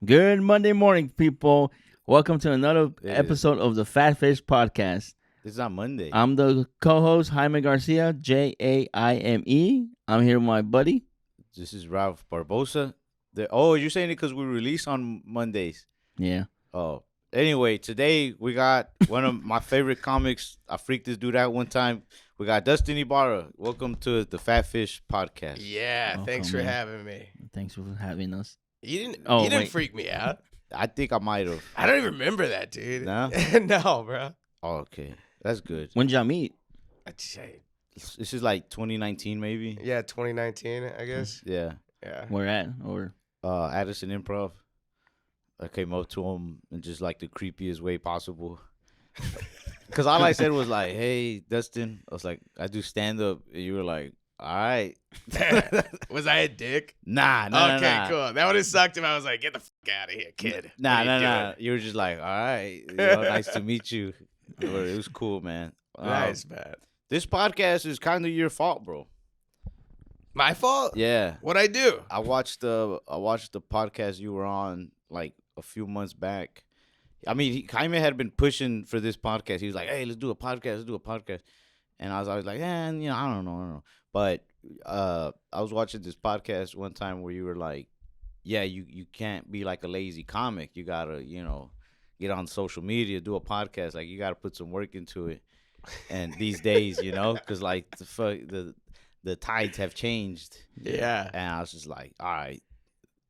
Good Monday morning, people. Welcome to another It episode of the FatFish podcast. It's not Monday. I'm the co-host Jaime Garcia, Jaime. I'm here with my buddy. This is Ralph Barbosa. You're saying it because we release on Mondays. Yeah. Oh, anyway, today we got one of my favorite comics. I freaked this dude out one time. We got Dustin Ybarra. Welcome to the FatFish podcast. Yeah, thanks for having me. Thanks for having us. You didn't freak me out. I think I might have. I don't even remember that, dude. No? No, bro. Oh, okay, that's good. When did y'all meet? This is like 2019, maybe. Yeah, 2019, I guess. Yeah. Yeah. Where at? Or Addison Improv. I came up to him in just like the creepiest way possible. Because all I said was like, hey, Dustin. I was like, I do stand up. And you were like, all right. Was I a dick? Nah. Okay, cool. That would have sucked if I was like, get the fuck out of here, kid. Nah. You were just like, all right. Nice to meet you. It was cool, man. Nice, man. This podcast is kind of your fault, bro. My fault? Yeah. What'd I do? I watched the podcast you were on like a few months back. I mean, Jaime had been pushing for this podcast. He was like, hey, let's do a podcast. And I was like, I don't know. But I was watching this podcast one time where you were like, yeah, you can't be like a lazy comic. You got to, get on social media, do a podcast. Like, you got to put some work into it. And these days, because like the tides have changed. Yeah. And I was just like, all right,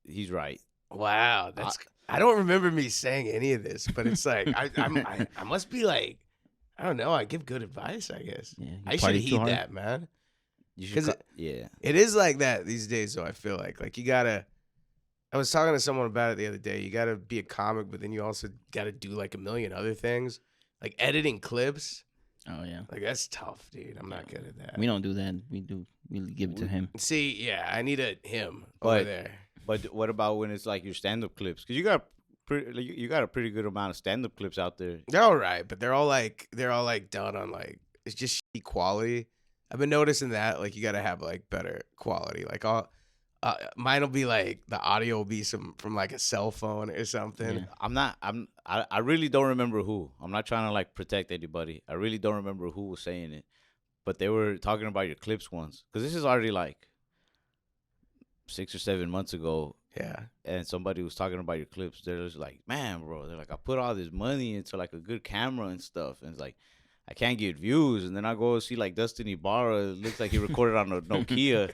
he's right. Wow. I don't remember me saying any of this, but it's like, I must be like, I don't know. I give good advice, I guess. yeah, you I should party too heed hard? that, man. Because It is like that these days, though, I feel like you gotta. I was talking to someone about it the other day. You gotta be a comic, but then you also gotta do like a million other things, like editing clips. Oh yeah. Like that's tough, dude. I'm not good at that. We don't do that. We give it to him. See, yeah, I need him But- over there. But what about when it's like your stand-up clips? Because you got a pretty good amount of stand-up clips out there. They're all right, but they're all like done on like it's just shitty quality. I've been noticing that like you gotta have like better quality. Like mine will be like the audio will be from like a cell phone or something. Yeah. I really don't remember who. I'm not trying to like protect anybody. I really don't remember who was saying it. But they were talking about your clips once. Because this is already like 6 or 7 months ago. Yeah. And somebody was talking about your clips. They're just like, man, bro. They're like, I put all this money into like a good camera and stuff. And it's like, I can't get views. And then I go see like Dustin Ybarra. It looks like he recorded on a Nokia.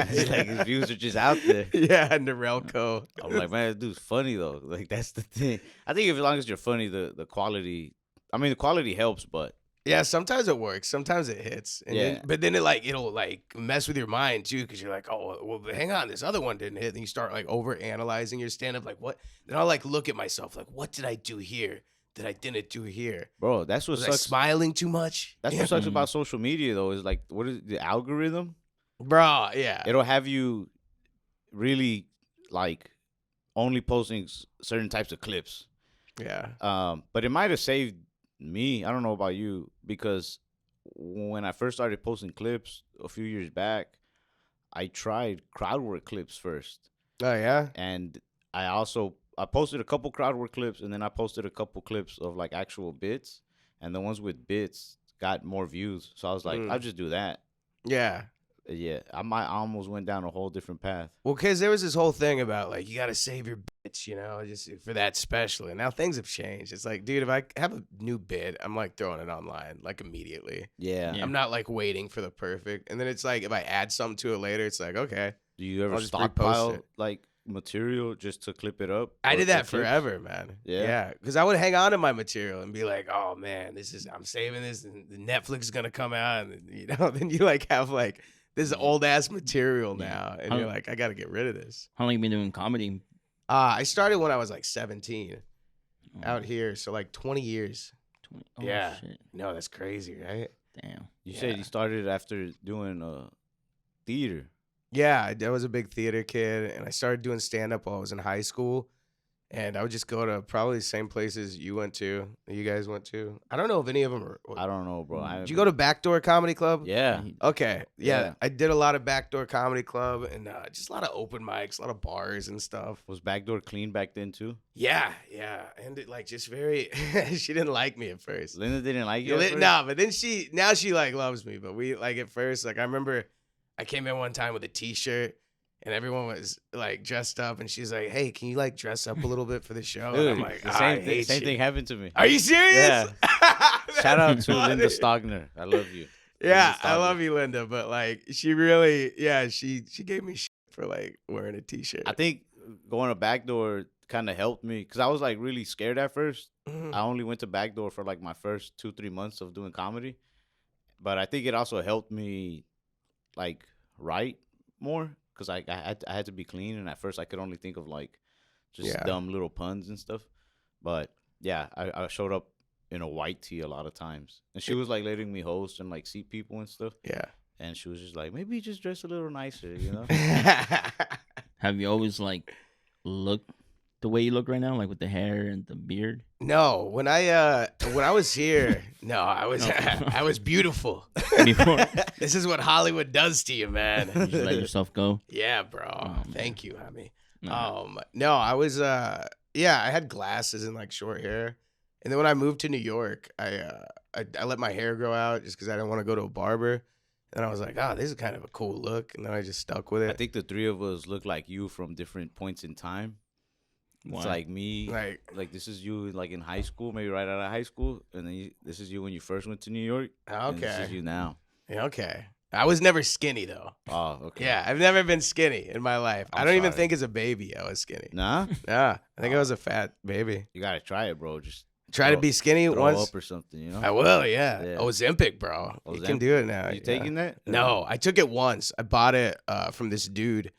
It's like his views are just out there. Yeah, Norelco. I'm like, man, this dude's funny though. Like that's the thing. I think as long as you're funny, the quality. I mean, the quality helps, but Yeah, sometimes it works. Sometimes it hits. And Yeah. but then it'll like mess with your mind too, because you're like, oh, well, hang on, this other one didn't hit. And you start like over analyzing your stand up. Like, what? Then I'll like look at myself, like, what did I do here that I didn't do here? bro, that's what Was I sucks. smiling too much? That's what sucks about social media though. Is like, what is the algorithm? Bro, yeah. It'll have you really like only posting certain types of clips. Yeah. But it might have saved me. I don't know about you, because when I first started posting clips a few years back, I tried crowd work clips first, Oh, yeah? and I posted a couple crowd work clips, and then I posted a couple clips of like actual bits, and the ones with bits got more views. So I was like, I'll just do that. Yeah. Yeah, I almost went down a whole different path. Well, because there was this whole thing about, like, you got to save your bits, just for that special. And now things have changed. It's like, dude, if I have a new bit, I'm, like, throwing it online, like, immediately. Yeah. Yeah. I'm not, like, waiting for the perfect. And then it's like, if I add something to it later, it's like, okay. Do you ever I'll just repost stockpile it. like material just to clip it up? I Or- did or that clips? forever, man. Yeah? Yeah. Because I would hang on to my material and be like, oh, man, I'm saving this, and the Netflix is going to come out. And, then you, like, have, like, this old-ass material now. And you're like, I got to get rid of this. How long you been doing comedy? I started when I was like 17 Oh, out here, so like 20 years. 20. Oh, Yeah. Shit. No, that's crazy, right? Damn. You said Yeah. you started after doing theater. Yeah, I was a big theater kid, and I started doing stand-up while I was in high school. And I would just go to probably the same places you guys went to. I don't know if any of them are. I don't know, bro. Did you go to Backdoor Comedy Club? Yeah. Okay. Yeah. Yeah. I did a lot of Backdoor Comedy Club and just a lot of open mics, a lot of bars and stuff. Was Backdoor clean back then too? Yeah. And it like just very, she didn't like me at first. Linda didn't like you? Nah, but then she like loves me. But we like at first, like I remember I came in one time with a t-shirt. And everyone was like dressed up, and she's like, "Hey, can you like dress up a little bit for the show?" Dude, and I'm like, same thing happened to me. Are you serious? Yeah. Shout out to Linda Stogner. I love you. Yeah, Linda I Stogner. love you, Linda. But like, she really, she gave me shit for like wearing a t-shirt. I think going to Backdoor kind of helped me because I was like really scared at first. Mhm. I only went to Backdoor for like my first 2-3 months of doing comedy, but I think it also helped me like write more. Because I had to be clean, and at first I could only think of like just dumb little puns and stuff. But yeah, I showed up in a white tee a lot of times, and she was like letting me host and like seat people and stuff. Yeah, and she was just like, maybe just dress a little nicer, you know. Have you always like looked the way you look right now, like with the hair and the beard? No, when I was here, no, I was I was beautiful. Before This is what Hollywood does to you, man. you just let yourself go. Yeah, bro. Oh, Thank you, Jaime. No. No, I was I had glasses and like short hair. And then when I moved to New York, I let my hair grow out just because I didn't want to go to a barber. And I was like, oh, this is kind of a cool look. And then I just stuck with it. I think the three of us look like you from different points in time. Why? It's like me, like this is you like in high school, maybe right out of high school, and then this is you when you first went to New York. And this is you now. Okay. I was never skinny though. Oh, okay. Yeah, I've never been skinny in my life. I I'm don't even sorry. think as a baby I was skinny. Nah, Yeah, I think I was a fat baby. you gotta try it, bro. Just Try to be skinny throw once. up or something, you know. I will, yeah. Yeah. Ozempic, bro. You can Ozempic. do it now. You taking that? No, I took it once. I bought it from this dude.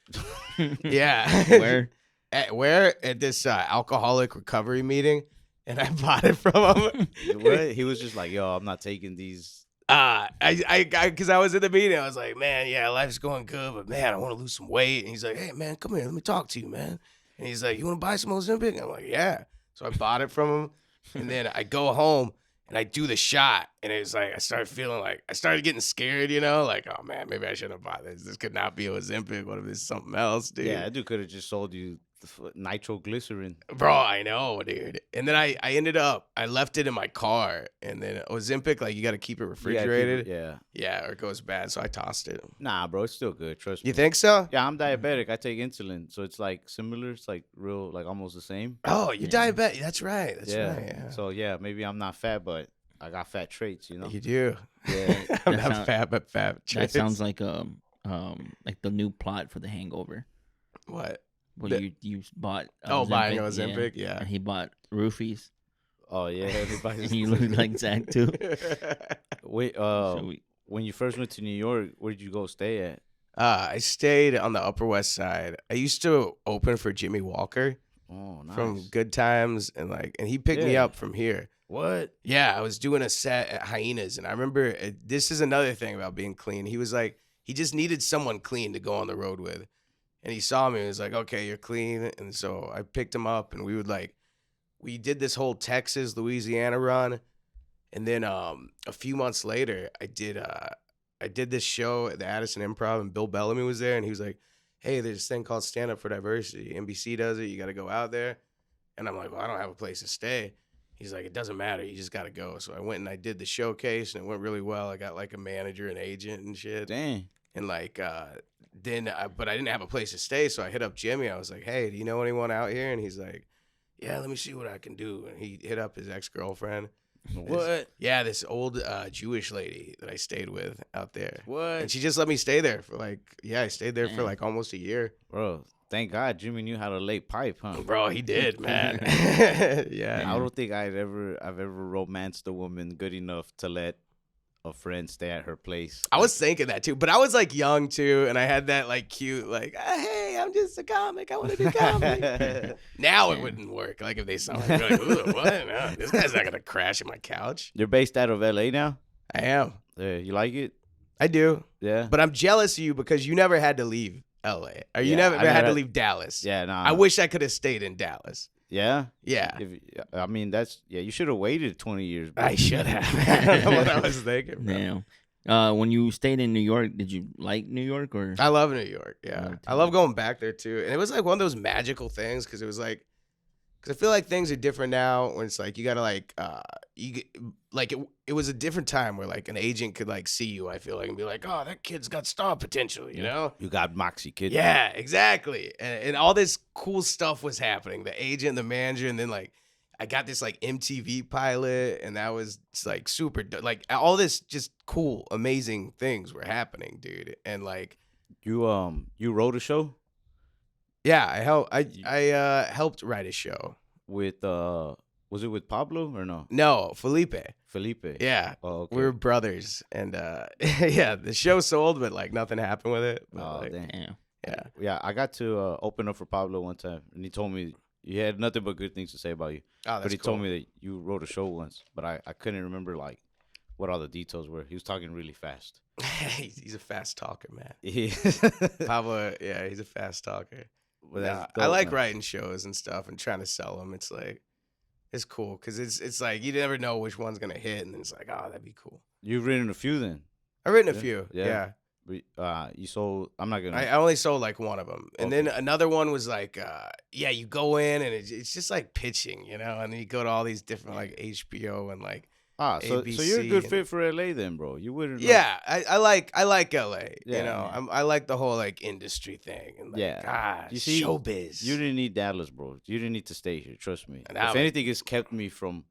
Yeah. Where? At this alcoholic recovery meeting, and I bought it from him. What? He was just like, yo, I'm not taking these. Because I was in the meeting, I was like, man, yeah, life's going good, but man, I want to lose some weight. And he's like, hey, man, come here, let me talk to you, man. And he's like, you want to buy some Ozempic? And I'm like, yeah. So I bought it from him, and then I go home and I do the shot, and it's like I started getting scared, you know, like, oh man, maybe I shouldn't have bought this. This could not be Ozempic. What if it's something else, dude? Yeah, that dude could have just sold you the nitroglycerin. Bro, I know, dude. And then I ended up, I left it in my car, and then Ozempic, like, you got to keep it refrigerated. Yeah. Or it goes bad, so I tossed it. Nah, bro, it's still good. Trust me. You think so? Yeah, I'm diabetic. I take insulin, so it's like similar. It's like real, like almost the same. Oh, you're diabetic. That's right. That's yeah. right. Yeah. So yeah, maybe I'm not fat, but I got fat traits, you know. You do. Yeah. I'm That not sound- fat, but fat. That traits. sounds like the new plot for The Hangover. What? Well, you bought Buying Ozempic, Ozempic, yeah. and he bought roofies, Oh yeah, and everybody's. he looked like Zach too. Wait, So when you first went to New York, where did you go stay at? I stayed on the Upper West Side. I used to open for Jimmy Walker Oh, nice. from Good Times, and he picked me Yeah. up from here. What? Yeah, I was doing a set at Hyenas, and I remember this is another thing about being clean. He was like, he just needed someone clean to go on the road with. And he saw me and was like, okay, you're clean. And so I picked him up, and we did this whole Texas, Louisiana run. And then a few months later, I did this show at the Addison Improv, and Bill Bellamy was there, and he was like, hey, there's this thing called Stand Up for Diversity. NBC does it. You got to go out there. And I'm like, well, I don't have a place to stay. He's like, it doesn't matter. You just got to go. So I went and I did the showcase, and it went really well. I got like a manager and agent and shit. Dang. And like, but I didn't have a place to stay. So I hit up Jimmy. I was like, hey, do you know anyone out here? And he's like, yeah, let me see what I can do. And he hit up his ex-girlfriend. What? Yeah, this old Jewish lady that I stayed with out there. What? And she just let me stay there for I stayed there for like almost a year. Bro, thank God Jimmy knew how to lay pipe, huh? Bro, he did, man. Yeah. I don't think I've ever romanced a woman good enough to let a friend stay at her place. I was thinking that too, but I was like young too, and I had that like cute, like, hey, I'm just a comic. I want to do comedy. Now it wouldn't work. Like if they saw me, like, ooh, what? No, this guy's not gonna crash in my couch. You're based out of LA now? I am. Yeah, you like it? I do. Yeah. But I'm jealous of you because you never had to leave LA, or you Yeah, never I had never to had- leave Dallas. Yeah, nah. I wish I could have stayed in Dallas. Yeah. Yeah. I mean, you should have waited 20 years. Bro. I should have. I don't know what I was thinking, bro. Damn. When you stayed in New York, did you like New York or? I love New York. Yeah. I love going back there too. And it was like one of those magical things because it was like, because I feel like things are different now when it's like you gotta like it was a different time where like an agent could like see you, I feel like, and be like, oh, that kid's got star potential, you know? You got Moxie, kid. Yeah, exactly. And all this cool stuff was happening. The agent, the manager, and then like I got this like MTV pilot, and that was like super like all this just cool, amazing things were happening, dude. And like you wrote a show? Yeah, I helped write a show with was it with Pablo or no? No, Felipe. Yeah. Oh, okay. We were brothers, and yeah, the show sold, but like nothing happened with it. But, Oh, like, damn. Yeah. Yeah, I got to open up for Pablo one time, and he told me he had nothing but good things to say about you. Oh, that's but he cool. told me that you wrote a show once, but I couldn't remember like what all the details were. He was talking really fast. He's a fast talker, man. He- Pablo, yeah, he's a fast talker. But that's I dope, like man. writing shows and stuff and trying to sell them. It's like, it's cool because it's like you never know which one's gonna hit, and then it's like, oh, that'd be cool. You've written a few then. I've written a Yeah, few, yeah. yeah. You sold. I'm not gonna. I only sold like one of them, and then Okay. another one was like, yeah, you go in and it's just like pitching, you know, and then you go to all these different like HBO and like, so you're a ABC good and- fit for LA then, bro. You wouldn't. yeah, I like LA, Yeah, you know, man. I like the whole like industry thing and like, Yeah. God, You see, showbiz. You didn't need Dallas, bro. You didn't need to stay here. Trust me. And I If would- anything, it's kept me from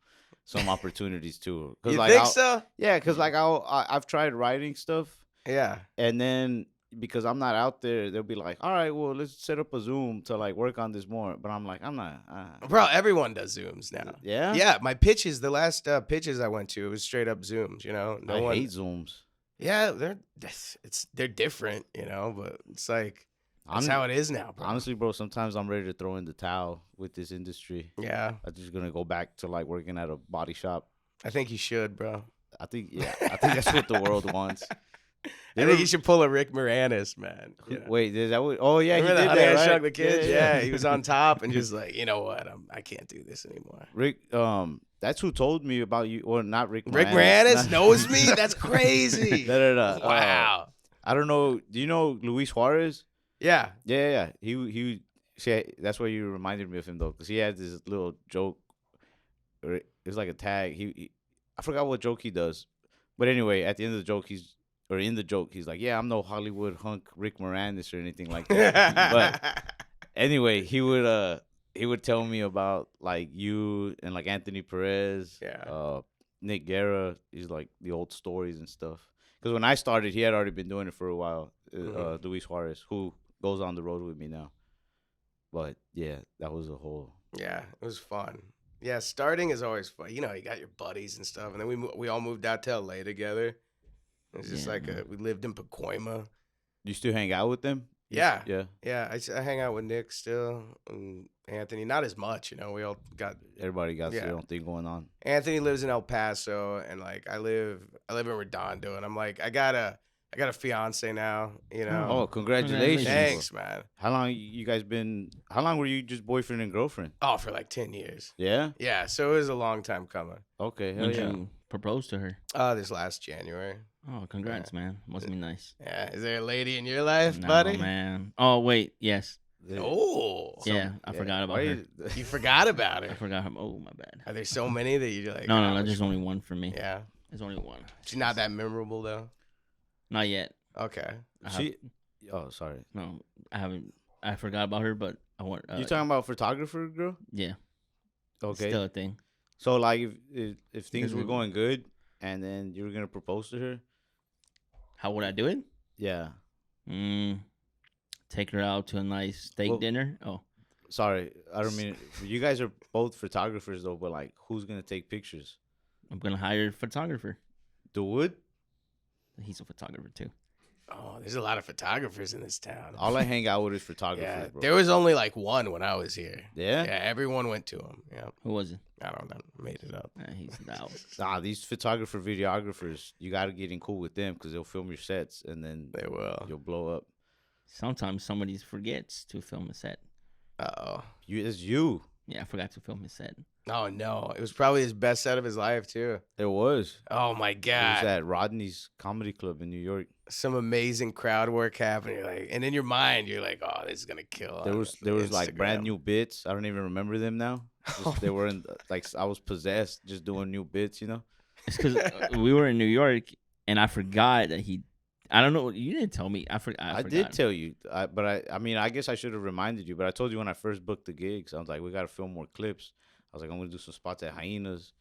some opportunities too. 'Cause, You like, think so? Yeah, because like I've tried writing stuff, Yeah. and then because I'm not out there, they'll be like, "All right, well, let's set up a Zoom to like work on this more." But I'm like, I'm not. Bro, everyone does Zooms now. Yeah. Yeah, my pitches, the last pitches I went to, it was straight up Zooms, you know. I hate Zooms. Yeah, they're different, you know, but it's like that's Hon- how it is now, bro. Honestly, bro, sometimes I'm ready to throw in the towel with this industry. Yeah, I'm just gonna go back to like working at a body shop. I think you should, bro. I think that's what the world wants. I think you should pull a Rick Moranis, man. You know? Wait, is that what? Oh yeah, Remember he did Honey, that, I right? Shrunk the Kids? Yeah, he was on top and just like, you know what? I can't do this anymore. Rick, that's who told me about you, or not Rick. Rick Moranis Moranis knows me? That's crazy. No. Wow. I don't know. Do you know Luis Juarez? Yeah. Yeah. He. See, that's why you reminded me of him though, because he had this little joke. Or it was like a tag. I forgot what joke he does, but anyway, at the end of the joke, in the joke, he's like, "Yeah, I'm no Hollywood hunk Rick Moranis or anything like that." But anyway, he would tell me about like you and like Anthony Perez, Yeah. Nick Guerra. He's like the old stories and stuff. Because when I started, he had already been doing it for a while. Luis Juarez, who goes on the road with me now. But yeah, that was a whole. Yeah, it was fun. Yeah, starting is always fun. You know, you got your buddies and stuff, and then we all moved out to LA together. It's just Yeah, like man. we lived in Pacoima. You still hang out with them? Yeah. Yeah. Yeah, I hang out with Nick still and Anthony. Not as much, you know. We all got Everybody got Yeah. their own thing going on. Anthony lives in El Paso, and like I live in Redondo, and I'm like I got a fiance now, you know. Oh, congratulations! Thanks, man. How long you guys been? How long were you just boyfriend and girlfriend? Oh, for like 10 years. Yeah. Yeah, so it was a long time coming. Okay. Hell When yeah. you propose to her? This last January. Oh, congrats, man. Must be nice. Yeah, is there a lady in your life, No, buddy? man. Oh, wait. Yes. Oh, Yeah, I forgot about her. you forgot about I her. forgot her. Oh, my bad. Are there so many that you're like? No, "Ah, there's only one for me. Yeah, There's only one. she's not that memorable though. Not yet. Okay. I have- She. Oh, sorry. No, I haven't. I forgot about her, but I want. You talking about photographer girl? Yeah. Okay. Still a thing. So like, if things Because were we- going good, and then you were gonna propose to her, How would I do it? yeah. Take her out to a nice steak Well- dinner. Oh, Sorry, I don't mean. You guys are both photographers though, but like, who's gonna take pictures? I'm gonna hire a photographer. The Wood? He's a photographer too. Oh, there's a lot of photographers in this town. All I hang out with is yeah, photographers, bro. there was only like one when I was here. Yeah? Yeah, everyone went to him. Yeah, Who was it? I don't know, made it up. He's out. Nah, these photographer videographers, you gotta get in cool with them because they'll film your sets and then They will. you'll blow up. Sometimes somebody forgets to film a set. Oh, It's you. Yeah, I forgot to film his set. Oh no, it was probably his best set of his life too. It was. Oh my It was god, at Rodney's Comedy Club in New York. some amazing crowd work happening. Like, and in your mind, you're like, oh, this is gonna kill. There on was like brand Instagram. new bits. I don't even remember them now. They were in like I was possessed just doing new bits, you know. It's because we were in New York, and I forgot that he. I don't know. You didn't tell me. I forgot. Did tell you, but I mean, I guess I should have reminded you. But I told you when I first booked the gigs, I was like, we got to film more clips. I was like, I'm gonna do some spots at Hyenas,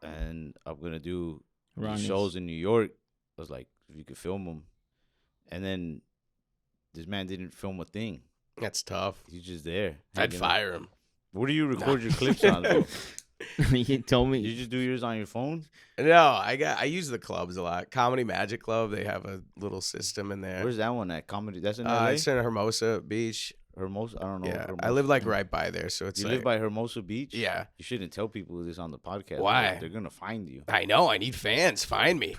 and I'm gonna do these shows in New York. I was like, if you could film them, and then this man didn't film a thing. That's tough. He's just there. I'd fire him. What do you record your clips on, though? He told me. You just do yours on your phone? No, I use the clubs a lot. Comedy Magic Club, they have a little system in there. Where's that one at? Comedy? That's in LA? It's in Hermosa Beach. Hermosa? I don't know. Yeah, Hermosa. I live like right by there, so it's You like, live by Hermosa Beach? yeah. You shouldn't tell people this on the podcast. Why? They're gonna find you. I know. I need fans. Find me.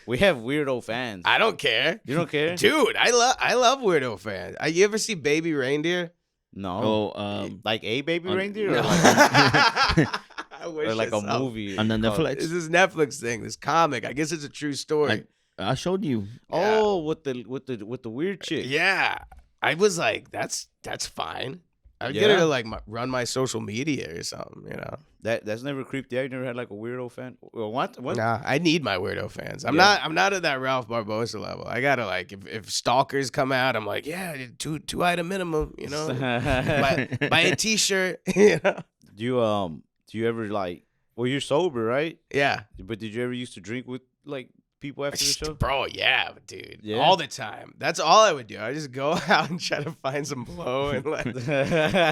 We have weirdo fans. I don't care, You don't care? dude. I love weirdo fans. You ever see Baby Reindeer? No. Oh, Like a baby reindeer? No. Or I wish like I a saw- movie? on the called- Netflix. It's this Netflix thing, this comic. I guess it's a true story. I showed you. Oh, with the weird chick. Yeah, I was like, that's fine. I'd get her to like run my social media or something, you know. That's never creeped you out. You never had like a weirdo fan. Well, what? Nah, I need my weirdo fans. I'm Yeah. not at that Ralph Barbosa level. I gotta like if stalkers come out, I'm like, yeah, two item minimum, you know. buy a t-shirt, you know. Do you ever like? Well, you're sober, right? Yeah. But did you ever used to drink with like people after the show? Bro, yeah, dude. Yeah? All the time. That's all I would do. I just go out and try to find some blow and like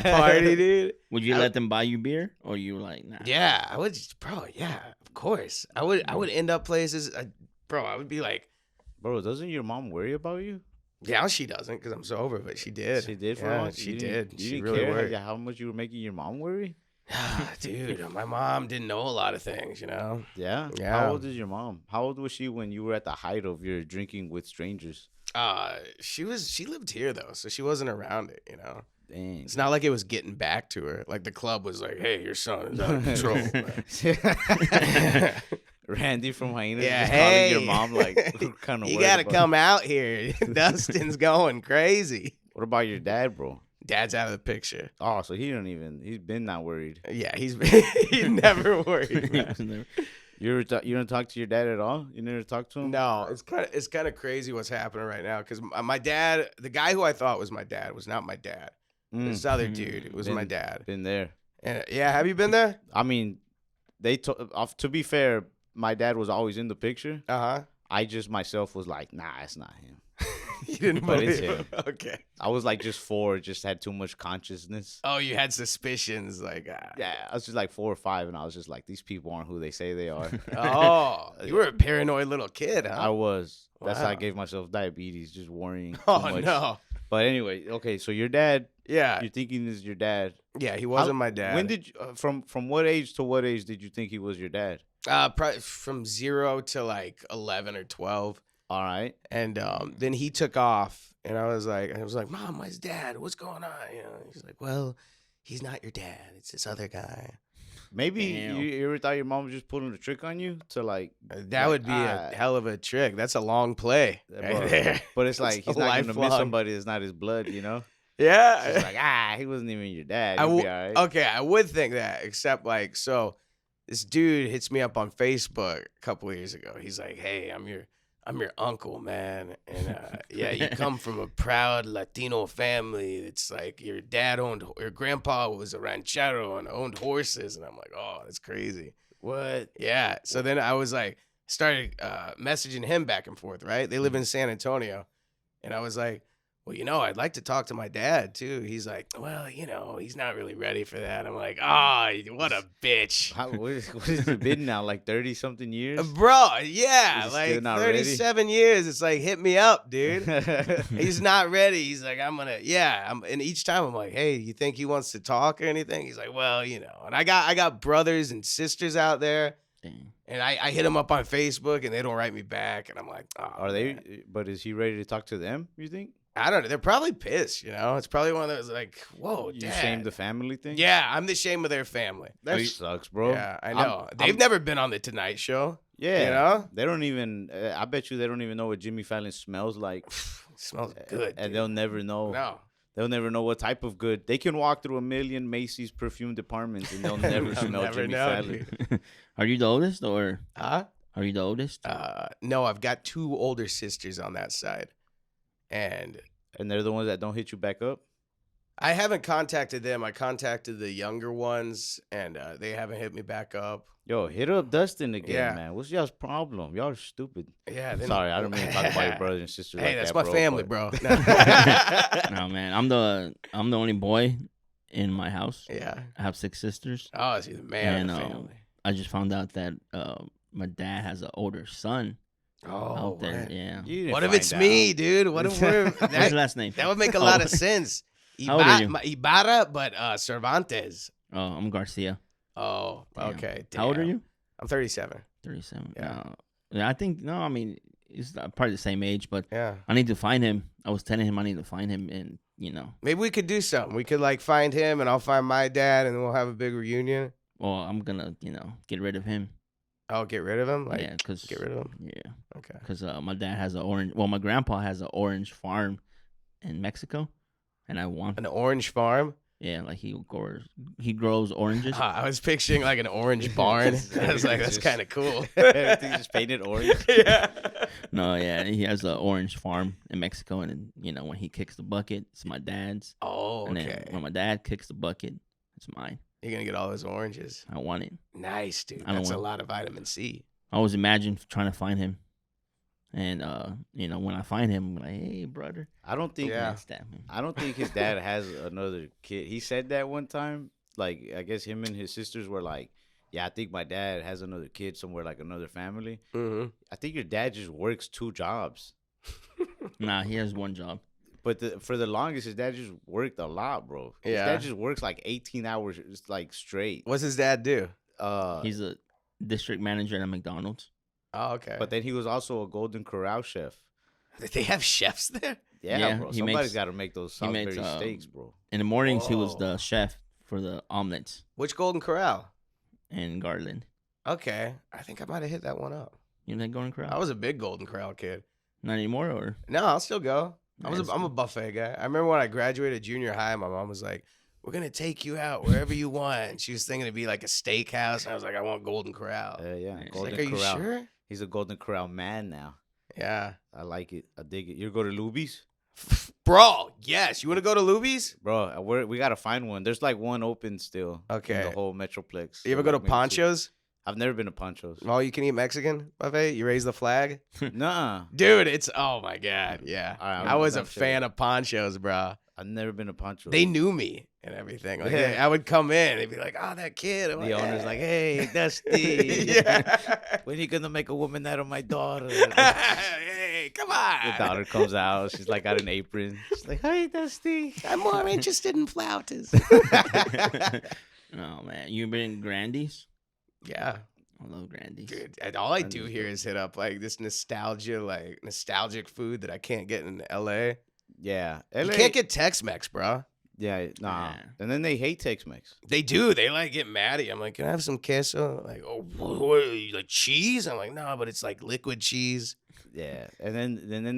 party, dude. Would you let them buy you beer, or you were like, nah? Yeah, I would just, bro, yeah, of course. I would end up places, I would be like, Bro, doesn't your mom worry about you? yeah, she doesn't because I'm sober, but she did. She did for yeah, a while? she You did. You She didn't really care worried. how much you were making your mom worry? Dude, my mom didn't know a lot of things, you know? Yeah. Yeah. How old is your mom? How old was she when you were at the height of your drinking with strangers? She lived here though, so she wasn't around it, you know? Dang. It's not like it was getting back to her. Like the club was like, hey, your son is out of control. man." Randy from Hyenas Yeah, just hey. calling your mom like kind of. You gotta come out here. Dustin's going crazy. What about your dad, bro? Dad's out of the picture. Oh, so he's been not worried. Yeah, he's never worried. man. You don't talk to your dad at all? You never talk to him? No, it's kind of crazy what's happening right now because my dad, the guy who I thought was my dad, was not my dad. This other dude was my dad. Been there. And yeah, have you been there? I mean, to be fair, my dad was always in the picture. I just myself was like, nah, it's not him. You didn't But it's believe him. him. Okay. I was like just 4, just had too much consciousness. Oh, you had suspicions like. Yeah, I was just like 4 or 5, and I was just like, these people aren't who they say they are. Oh, you were a paranoid little kid, huh? I was. That's how I Wow. gave myself diabetes, just worrying. Oh too much. no. But anyway, okay, so your dad, Yeah. you're thinking is your dad. Yeah, he wasn't my dad. When did you, from what age to what age did you think he was your dad? Probably from 0 to like 11 or 12. All right. And then he took off, and I was like, Mom, where's Dad? What's going on? You know, he's like, well, he's not your dad. It's this other guy. Maybe Damn. you ever thought your mom was just pulling a trick on you to like That would be a hell of a trick. That's a long play right there. But it's like That's he's a not gonna miss lifelong- somebody that's not his blood, you know? Yeah. It's like he wasn't even your dad. I He'll w- be all right. Okay, I would think that, except like, so this dude hits me up on Facebook a couple of years ago. He's like, hey, I'm your uncle, man. And yeah, you come from a proud Latino family. It's like your grandpa was a ranchero and owned horses. And I'm like, oh, that's crazy. What? Yeah. So then I was like, started messaging him back and forth, right? They live in San Antonio. And I was like, well, I'd like to talk to my dad too. He's like, well, he's not really ready for that. I'm like, oh, what a bitch. What has it been now? Like 30 something years? Bro, yeah, Is he like still not ready? 37 years. It's like, hit me up, dude. He's not ready. He's like, and each time I'm like, hey, you think he wants to talk or anything? He's like, well, and I got brothers and sisters out there. Dang. And I hit him up on Facebook and they don't write me back. And I'm like, oh, Are they? But is he ready to talk to them? You think? I don't know. They're probably pissed, you know? It's probably one of those like, whoa, You Dad. shame the family thing? Yeah, I'm the shame of their family. That sucks, bro. Yeah, I know. They've never been on the Tonight Show. Yeah. You know? They don't even, I bet you they don't even know what Jimmy Fallon smells like. It smells good. And dude. they'll never know. No. They'll never know what type of good. They can walk through a million Macy's perfume departments and they'll never smell never Jimmy know, Fallon. dude. Are you the oldest or Huh? are you the oldest? No, I've got 2 older sisters on that side. And And they're the ones that don't hit you back up? I haven't contacted them. I contacted the younger ones, and they haven't hit me back up. Yo, hit up Dustin again, Yeah. man. What's y'all's problem? Y'all are stupid. Yeah. Sorry, I don't mean to talk about your brothers and sisters Hey, like that's that, my family, but- bro. No, man. I'm the only boy in my house. Yeah. I have 6 sisters. Oh, so you're the man And of the family. I just found out that my dad has an older son Oh, out there. man. Yeah. You didn't What if find it's out. me, dude? What if we're What's his that, last name? that would make a lot Oh. of sense. How old are you? Ibarra, but Cervantes. Oh, I'm Garcia. Oh, Damn. okay. How old are damn. you? I'm 37. 37. Yeah. Yeah, I think, no, I mean, he's probably the same age, but Yeah. I need to find him. I was telling him I need to find him and, Maybe we could do something. We could like find him, and I'll find my dad, and then we'll have a big reunion. well, I'm going to, get rid of him. I'll get rid of him. Like, Yeah, because get rid of him. Yeah, Okay. because my dad has my grandpa has an orange farm in Mexico, and I want, An orange farm. yeah, like he grows oranges. I was picturing like an orange barn. I was like, that's Just- kind of cool. Everything's just painted orange. yeah. No, yeah, he has an orange farm in Mexico, and then, when he kicks the bucket, it's my dad's. Oh, And okay. then when my dad kicks the bucket, it's mine. You're gonna get all those oranges. I want it. Nice, dude. I don't That's a want- lot of vitamin C. I always imagine trying to find him, and when I find him, I'm like, hey, brother, I don't think Yeah. stab him. I don't think his dad has another kid. He said that one time. Like, I guess him and his sisters were like, yeah, I think my dad has another kid somewhere, like another family. Mm-hmm. I think your dad just works 2 jobs. Nah, he has one job. But for the longest, his dad just worked a lot, bro. His Yeah. dad just works like 18 hours, just like straight. What's his dad do? He's a district manager at McDonald's. Oh, okay. But then he was also a Golden Corral chef. they have chefs there. Yeah, Yeah, bro. he Somebody's makes- got to make those he makes, Salisbury steaks, bro. In the mornings, he was Whoa. the chef for the omelets Which Golden Corral? in Garland. Okay, I think I might have hit that one up. You know that Golden Corral? I was a big Golden Corral kid. Not anymore, or No, I'll still go. Nice. I'm a buffet guy. I remember when I graduated junior high, my mom was like, "We're gonna take you out wherever you want." And she was thinking it'd be like a steakhouse, and I was like, "I want Golden Corral." Yeah, She's She's Golden like, "Are you Corral. sure?" He's a Golden Corral man now. Yeah, I like it. I dig it. You go to Luby's? bro. Yes, you want to go to Luby's? Bro, we got to find one. There's like one open still. Okay. In the whole Metroplex. You ever So, go to like, maybe two. Poncho's? I've never been to Poncho's. All you can eat Mexican buffet. You raise the flag, Nah. dude. It's oh my god, yeah. All right, I was a I'm sure. fan of Poncho's, bro. I've never been to Poncho's. They knew me and everything. Like Yeah. I would come in, they'd be like, "Oh, that kid." I'm The owner's like, hey, Dusty. yeah. When you gonna make a woman out of my daughter? Hey, come on. The daughter comes out. She's like got an apron. She's like, hey, Dusty. I'm more interested in flouters. oh man, you been Grandy's? yeah, I love Grandy's. dude. And all I do here is hit up like this nostalgic food that I can't get in LA. Yeah. You LA, can't get Tex-Mex, bro. Yeah, nah. Yeah. And then they hate Tex-Mex. They do. They like get mad at you. I'm like, can I have some queso? Like, oh, what are you, like cheese? I'm like, no, but it's like liquid cheese. Yeah. And then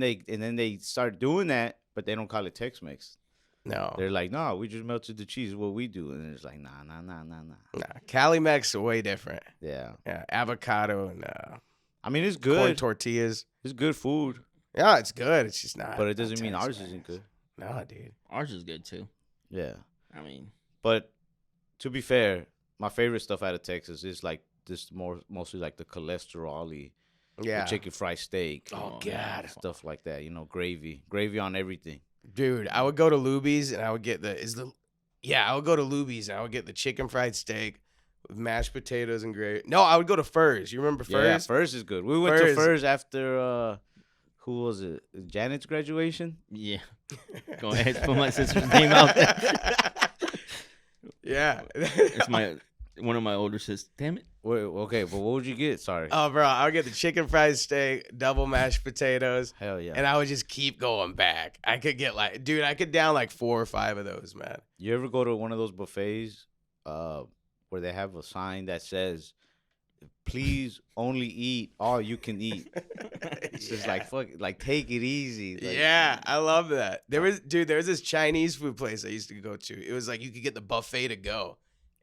they start doing that, but they don't call it Tex-Mex. No, They're like, no, we just melted the cheese. What we do, and it's like, nah. nah. Cali Mex are way different. Yeah. Yeah, avocado and I mean, it's corn good. tortillas. It's good food, Yeah, it's good. It's just not. but it doesn't mean ours Tex-Mex. isn't good. No, dude. Ours is good too. Yeah. I mean, But to be fair, my favorite stuff out of Texas is like this mostly like the cholesterol-y, Yeah. the chicken fried steak, Oh, yeah. God. stuff like that. You know, gravy on everything. Dude, I would go to Luby's and I would get I would go to Luby's and I would get the chicken fried steak with mashed potatoes and gravy. No, I would go to Furs. You remember Furs? Yeah, Furs is good. We went to Furs. Furs after who was it? Janet's graduation. yeah. Go ahead, put my sister's name out there. Yeah. It's one of my older sisters. Damn it. Wait, okay, but what would you get? Sorry. Oh, bro, I would get the chicken fried steak, double mashed potatoes, Hell yeah. and I would just keep going back. I could get like, dude, I could down like 4 or 5 of those, man. You ever go to one of those buffets where they have a sign that says, please only eat all you can eat? It's just like, fuck, like, take it easy. Like, Yeah, I love that. There was this Chinese food place I used to go to. It was like you could get the buffet to go.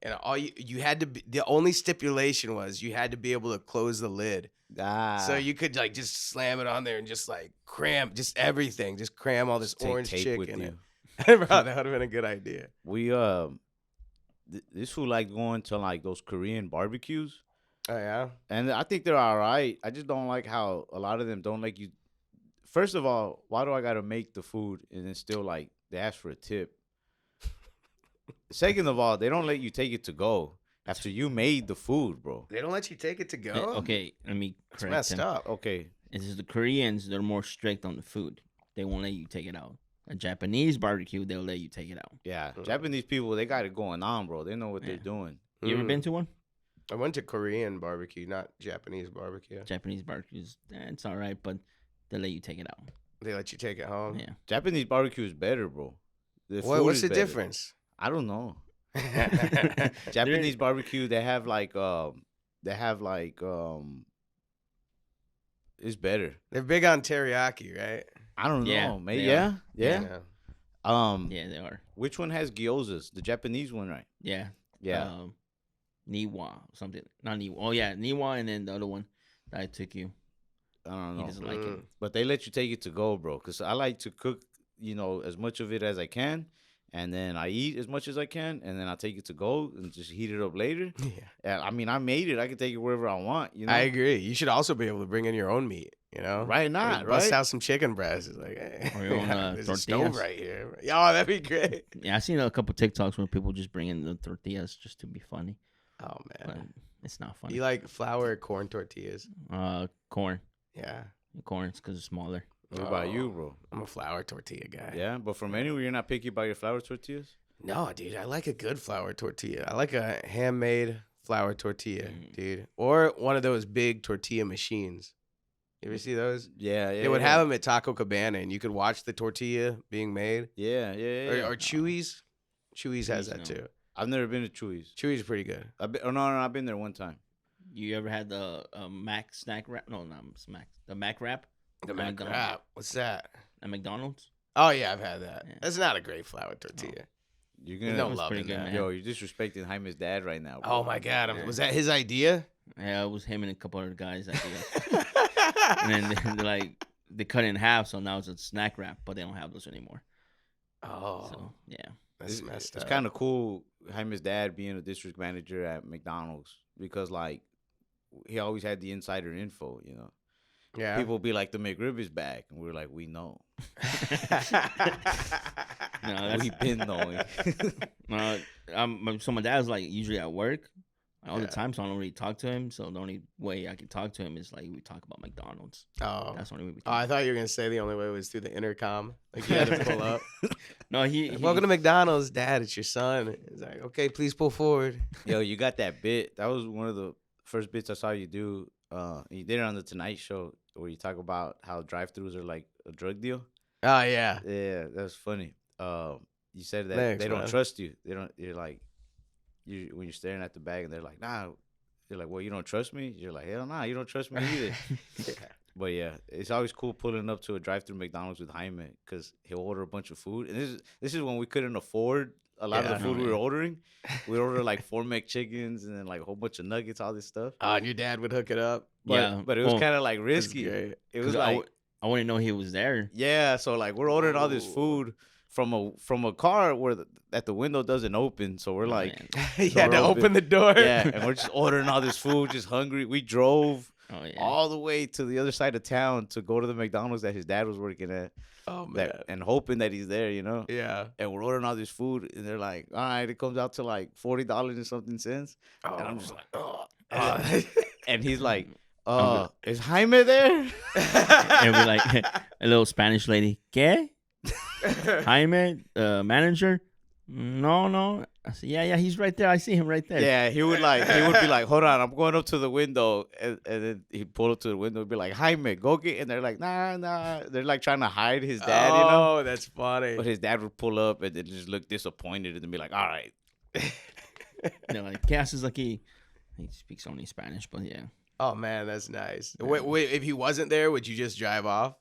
And all you had to be, the only stipulation was you had to be able to close the lid. So you could like just slam it on there and just like cram just everything. Just cram all this take orange tape chicken with in you. it. Bro, that would have been a good idea. We this food like going to like those Korean barbecues. Oh yeah? And I think they're all right. I just don't like how a lot of them don't like you. First of all, why do I got to make the food and then still like they ask for a tip? Second of all, they don't let you take it to go after you made the food, bro. They don't let you take it to go? Okay, let me It's correct messed him. up. Okay. It's just the Koreans, they're more strict on the food. They won't let you take it out. A Japanese barbecue, they'll let you take it out. Yeah. Japanese people, they got it going on, bro. They know what they're doing. You ever been to one? I went to Korean barbecue, not Japanese barbecue. Japanese barbecues, it's all right, but they let you take it out. They let you take it home? Yeah. Japanese barbecue is better, bro. What's the difference? I don't know. Japanese barbecue, they have like it's better. They're big on teriyaki, right? I don't Yeah, know. Maybe they are. yeah. Yeah, they are. Which one has gyozas? The Japanese one, right? Yeah. Yeah. Niwa, something. Not Niwa. Oh, yeah, Niwa, and then the other one that I took you. I don't He know. doesn't like it. But they let you take it to go, bro. Because I like to cook, as much of it as I can. And then I eat as much as I can. And then I take it to go and just heat it up later. Yeah. And, I mean, I made it. I can take it wherever I want, I agree. You should also be able to bring in your own meat, Right, not, Bust right? out some chicken breasts. It's like, hey, Or your own, there's a tortillas. stove right here. Oh, that'd be great. Yeah, I've seen a couple TikToks where people just bring in the tortillas just to be funny. Oh, But man. it's not funny. You like flour or corn tortillas? Corn. Yeah. Corn's because it's smaller. What about you, bro? I'm a flour tortilla guy. Yeah, but from anywhere, you're not picky about your flour tortillas? No, dude, I like a good flour tortilla. I like a handmade flour tortilla, dude. Or one of those big tortilla machines. You ever see those? Yeah, yeah. They would have them at Taco Cabana, and you could watch the tortilla being made. Yeah. Or Chewy's. Chewy's has that too. I've never been to Chewy's. Chewy's is pretty good. No, I've been there one time. You ever had the Mac snack wrap? No, not Mac. The Mac wrap The Mac wrap. What's that? at McDonald's? Oh, yeah, I've had that. Yeah. That's not a great flour tortilla. You're There's gonna no love pretty in good, that. man. Yo, you're disrespecting Jaime's dad right now, bro. Oh, my God. Yeah. Was that his idea? Yeah, it was him and a couple other guys. That did it. And then they're like, they cut it in half, so now it's a snack wrap, but they don't have those anymore. Oh, So, yeah. that's messed It's up. kind of cool, Jaime's dad being a district manager at McDonald's because, like, he always had the insider info, Yeah. People be like, the McRib is back. And we're like, we know. No, that's, We've been knowing. so my dad's like usually at work all the Yeah. time, so I don't really talk to him. So the only way I can talk to him is like we talk about McDonald's. Oh. That's the only way we Oh, talk. I thought you were going to say the only way was through the intercom. Like, you had to pull up. No, he Welcome to McDonald's, Dad. It's your son. He's like, okay, please pull forward. Yo, you got that bit. That was one of the first bits I saw you do. You did it on the Tonight Show where you talk about how drive-thrus are like a drug deal. Oh, yeah. Yeah, that's funny. You said that Thanks, they don't man. trust you. They don't. You're like, when you're staring at the bag and they're like, nah. You're like, well, you don't trust me. You're like, hell nah, you don't trust me either. Yeah. But yeah, it's always cool pulling up to a drive-through McDonald's with Jaime because he'll order a bunch of food. And this is when we couldn't afford a lot Yeah, of the food we were yeah. ordering. We ordered like 4 McChickens and then like a whole bunch of nuggets, all this stuff. And your dad would hook it up. But, Yeah, but it was well, kind of like That's risky. great. It was 'Cause I like, I wouldn't know he was there. yeah, so like we're ordering all this Oh. food from a car where that the window doesn't open. So we're Oh, like, man. You So had to we're open- open the door. yeah, and we're just ordering all this food, just hungry. We drove Oh yeah. all the way to the other side of town to go to the McDonald's that his dad was working at, Oh, man. and hoping that he's there, Yeah. And we're ordering all this food, and they're like, all right, it comes out to like $40 and something cents. Oh. And I'm just like, oh. Oh. And he's like, is Jaime there? And we're like a little Spanish lady. ¿Qué? Jaime, manager. No. I said, yeah, he's right there. I see him right there. Yeah, he would be like, hold on, I'm going up to the window, and then he'd pull up to the window and be like, Jaime, go get, and they're like, nah. They're like trying to hide his dad, you know. Oh, that's funny. But his dad would pull up and then just look disappointed and then be like, all right. They're like, ¿Qué haces aquí? He speaks only Spanish, but yeah. Oh man, that's nice. Wait, if he wasn't there, would you just drive off?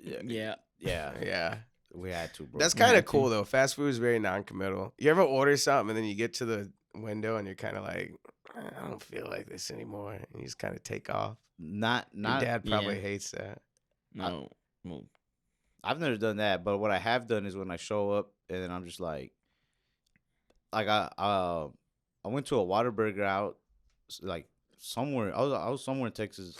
Yeah. Yeah. We had to, bro. That's kind of cool though. Fast food is very non-committal. You ever order something and then you get to the window and you're kind of like, I don't feel like this anymore, and you just kind of take off. Your Your dad probably hates that. No. Well, I've never done that, but what I have done is when I show up and then I'm just like I went to a Whataburger out like somewhere. I was somewhere in Texas,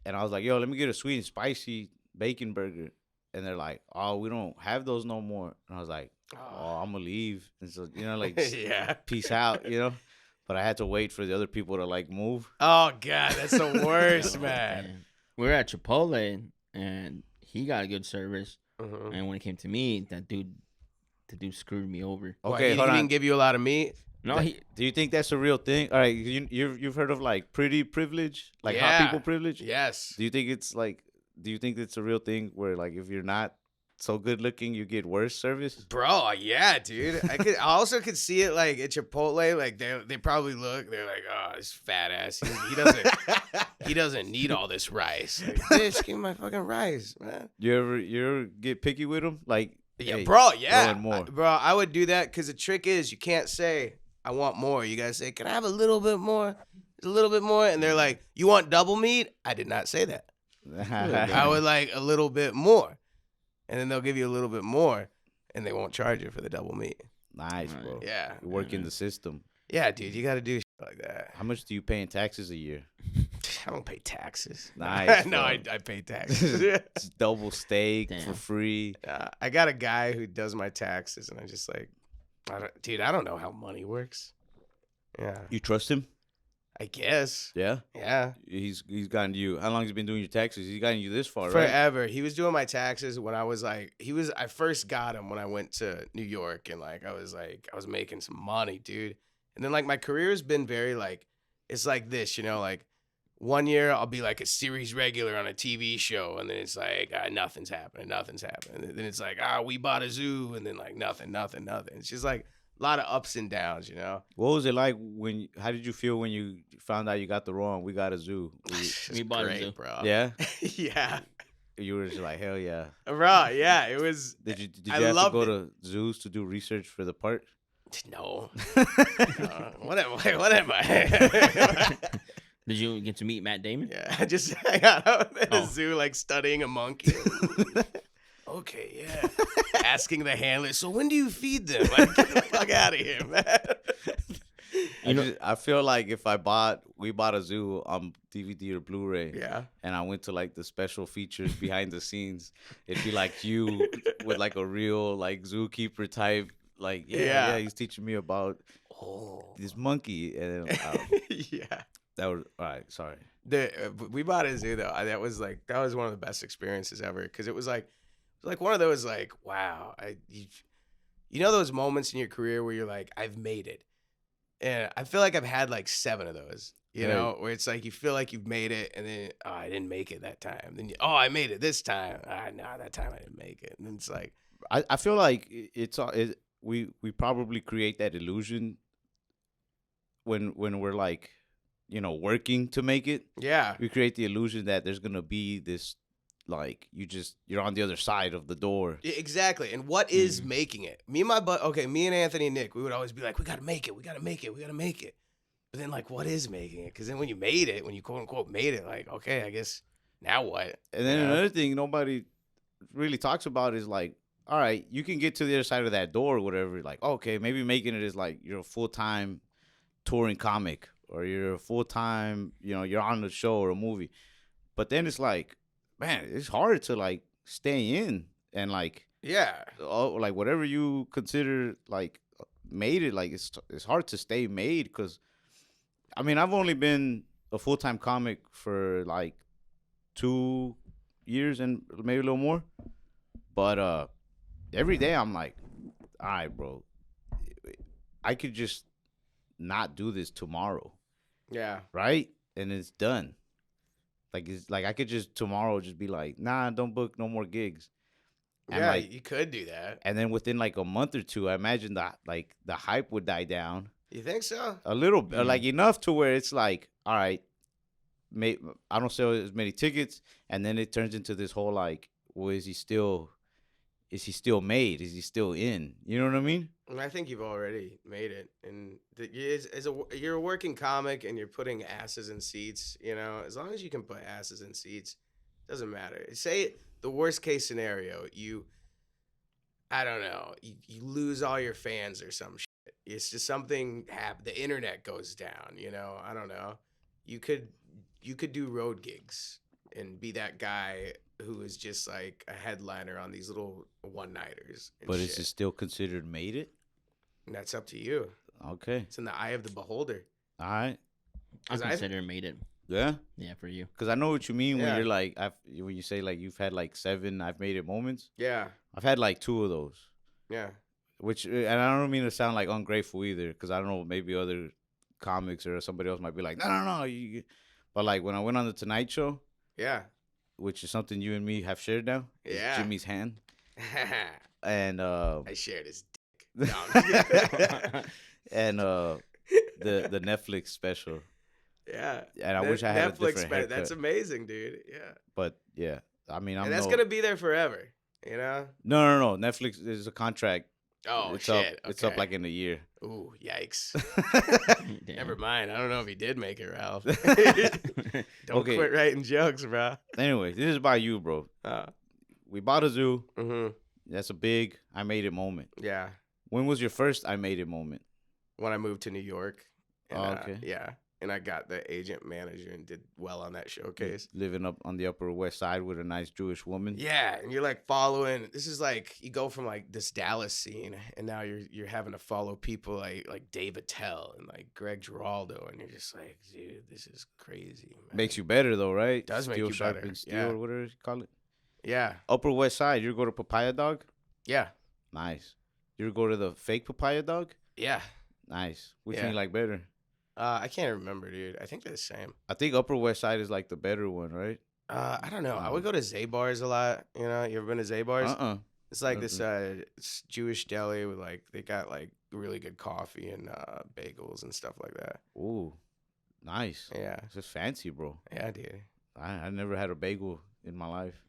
and I was like, yo, let me get a sweet and spicy bacon burger. And they're like, oh, we don't have those no more. And I was like, oh, I'm gonna leave. And so, you know, like, Yeah. peace out, you know. But I had to wait for the other people to like move. Oh god, that's the worst, man. We were at Chipotle and he got a good service. Mhm. And when it came to me, the dude screwed me over. Okay, he hold on. didn't give you a lot of meat. No, Do you think that's a real thing? All right, you've heard of like pretty privilege, like hot Yeah. people privilege? Yes. Do you think it's a real thing where like if you're not so good looking, you get worse service? Bro, yeah, dude. I also could see it like at Chipotle, like they probably look, they're like, oh, this fat ass. He doesn't need all this rice. Like, bitch, give me my fucking rice, man. You ever get picky with them? Like, Yeah, hey, bro, yeah. throw in more. Bro, I would do that because the trick is you can't say, I want more. You got to say, can I have a little bit more? A little bit more? And they're like, you want double meat? I did not say that. I would like a little bit more. And then they'll give you a little bit more, and they won't charge you for the double meat. Nice, bro. Yeah. You work in the system. Yeah, dude, you got to do shit like that. How much do you pay in taxes a year? I don't pay taxes. Nice, No, bro. I pay taxes. It's double steak for Damn. free. I got a guy who does my taxes, and I just like, I don't know how money works. Yeah, You trust him? I guess. Yeah. Yeah. He's gotten you. How long has he been doing your taxes? He's gotten you this far, right? Forever. He was doing my taxes when I was like, I first got him when I went to New York, and like, I was making some money, dude. And then like my career's been very like, it's like this, you know, like 1 year I'll be like a series regular on a TV show, and then it's like, nothing's happening. And then it's like, we bought a zoo, and then like nothing. It's just like a lot of ups and downs, you know? What was it like how did you feel when you found out you got the wrong? We got a zoo. We bought a zoo. bro. Yeah. Yeah. You were just like, hell yeah. Bro, yeah, it was. Did you I have to loved go it. to zoos to do research for the part? No. What am I? Did you get to meet Matt Damon? Yeah, I just hang out at a Oh. zoo, like studying a monkey. Okay, yeah. Asking the handler, so when do you feed them? Like, get the fuck out of here, man. I feel like if we bought a zoo on DVD or Blu-ray, Yeah. and I went to like the special features behind the scenes, it'd be like you with like a real like zookeeper type, like yeah, he's teaching me about this monkey, and then, Yeah. that was all right. Sorry. We bought a zoo though. That was one of the best experiences ever, because it was like one of those like, wow, you know those moments in your career where you're like, I've made it. And I feel like I've had like 7 of those, you Right. know, where it's like you feel like you've made it, and then I didn't make it that time. Then I made it this time. No, that time I didn't make it. And then it's like, I feel like we probably create that illusion when we're like, you know, working to make it. yeah, We create the illusion that there's gonna be this, like, you're on the other side of the door. exactly. And what is making it? Me and Anthony and Nick, we would always be like, we gotta make it. But then like, what is making it? Because then when you made it, when you quote unquote made it, like, okay, I guess now what? And then Yeah. another thing nobody really talks about is like, all right, you can get to the other side of that door or whatever. Like, okay, maybe making it is like you're a full-time touring comic, or you're a full-time, you know, you're on the show or a movie. But then it's like, man, it's hard to like stay in and like, Yeah. like whatever you consider like made it, like it's hard to stay made, because I mean, I've only been a full-time comic for like 2 years and maybe a little more, but every day I'm like, all right, bro, I could just not do this tomorrow, Yeah. right? And it's done. Like it's like I could just tomorrow just be like, nah, don't book no more gigs. And Yeah, like, you could do that. and then within like a month or two, I imagine that like the hype would die down You think so? a little, or like enough to where it's like, all right, I don't sell as many tickets, and then it turns into this whole like, well, is he still made? Is he still in? You know what I mean? And I think you've already made it. And you're a working comic and you're putting asses in seats, you know, as long as you can put asses in seats, doesn't matter. Say the worst case scenario, I don't know, you lose all your fans or some shit. It's just something the internet goes down, you know, I don't know. You could do road gigs and be that guy who is just like a headliner on these little one-nighters. But is it still considered made it? And that's up to you. Okay. It's in the eye of the beholder. All right. I consider made it. Yeah. Yeah, for you. Because I know what you mean when Yeah. you're like, when you say like you've had like 7 I've made it moments. Yeah. I've had like 2 of those. Yeah. Which, and I don't mean to sound like ungrateful either, because I don't know, maybe other comics or somebody else might be like, no. But like when I went on the Tonight Show, Yeah. which is something you and me have shared now, is Yeah. Jimmy's hand, and I shared his dick. No, I'm just kidding. and the Netflix special, Yeah. and I wish I had a different haircut. That's amazing, dude. Yeah. But yeah, I mean, And that's gonna be there forever. You know? No. Netflix is a contract. Oh It's shit. up. It's up like in a year. Ooh, yikes. Damn. Never mind. I don't know if he did make it, Ralph. Okay. Don't quit writing jokes, bro. Anyway, this is about you, bro. We bought a zoo. Mm-hmm. That's a big I made it moment. Yeah. When was your first I made it moment? When I moved to New York. And, Oh, okay. Yeah. And I got the agent manager and did well on that showcase. Living up on the Upper West Side with a nice Jewish woman. Yeah, and you're like following. This is like you go from like this Dallas scene, and now you're having to follow people like Dave Attell and like Greg Giraldo, and you're just like, dude, this is crazy. Man. Makes you better though, right? Does make Steel you sharpen better, steel yeah. or whatever you call it. Yeah, Upper West Side. You go to Papaya Dog? yeah, Nice. You go to the fake Papaya Dog? yeah. Nice. Which Yeah. one you like better? I can't remember, dude. I think they're the same. I think Upper West Side is like the better one, right? I don't know. I would go to Zabar's a lot. You know, you ever been to Zabar's? It's like this it's Jewish deli with like they got like really good coffee and bagels and stuff like that. Ooh, nice. Yeah, It's just fancy, bro. yeah, dude. I never had a bagel in my life.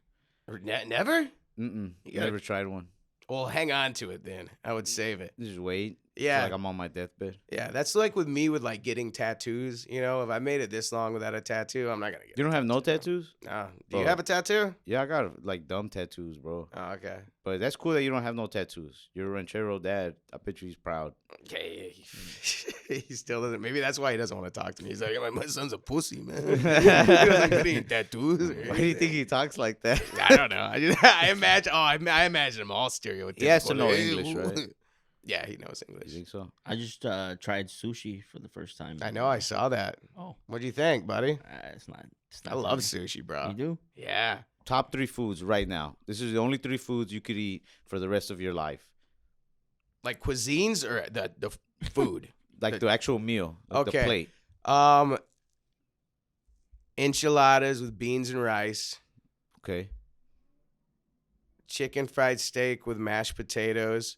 Never? Mm-mm. You gotta- Never tried one. Well, hang on to it then. I would save it. Just wait. Yeah. Like I'm on my deathbed. Yeah, that's like with me with like getting tattoos. You know, if I made it this long without a tattoo, I'm not gonna get. You don't have no tattoos? No. Do you Bro. have a tattoo? Yeah, I got like dumb tattoos, bro. Oh, okay. But that's cool that you don't have no tattoos. You're a ranchero dad. I bet you he's proud. Okay. He still doesn't. Maybe that's why he doesn't want to talk to me. He's like, my son's a pussy, man. He doesn't like getting tattoos. Why do you think he talks like that? I don't know. I imagine. Oh, I imagine him all stereotypical. He has to know English, right? Yeah, he knows You English. think so? I just tried sushi for the first time. I know. I saw that. Oh, What'd you think, buddy? it's not. It's I not love for me. sushi, bro. You do? Yeah. Top 3 foods right now. This is the only 3 foods you could eat for the rest of your life. Like cuisines or the food? Like the actual meal. Like the Okay. plate. Enchiladas with beans and rice, Okay. chicken fried steak with mashed potatoes,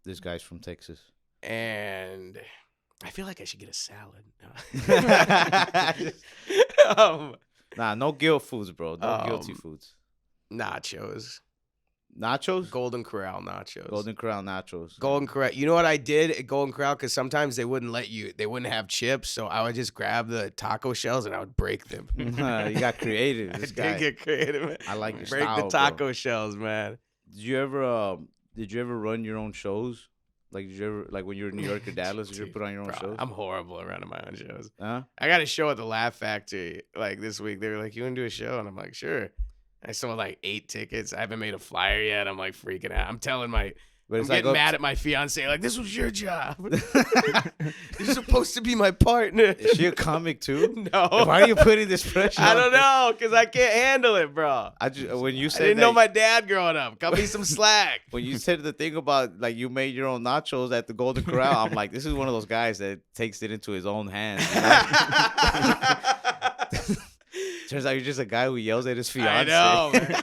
This guy's from Texas. and I feel like I should get a salad. Nah, no guilt foods, bro. No guilty Um, foods. Nachos, Nachos? Golden Corral nachos. Golden Corral nachos. Golden Corral. You know what I did at Golden Corral? Because sometimes they wouldn't have chips, so I would just grab the taco shells and I would break them. You got creative. I This did guy. get creative. Man. I like your Break style, the bro. taco shells, man. Did you ever run your own shows? Like did you ever like when you were in New York or Dallas, did you ever Dude, put on your own bro, shows? I'm horrible at running my own shows. Huh? I got a show at the Laugh Factory like this week. They were like, "You want to do a show?" And I'm like, "Sure." I sold like 8 tickets. I haven't made a flyer yet. I'm like freaking out. I'm telling my But I'm it's getting like mad at my fiance. Like, this was your job. You're supposed to be my partner. Is she a comic too? No. Why are you putting this pressure? I on don't her? know, because I can't handle it, bro. When you I said didn't that, know my dad growing up. Cut me some slack. when you said the thing about like you made your own nachos at the Golden Corral, I'm like, this is one of those guys that takes it into his own hands. You know? Turns out you're just a guy who yells at his I fiance. know, man.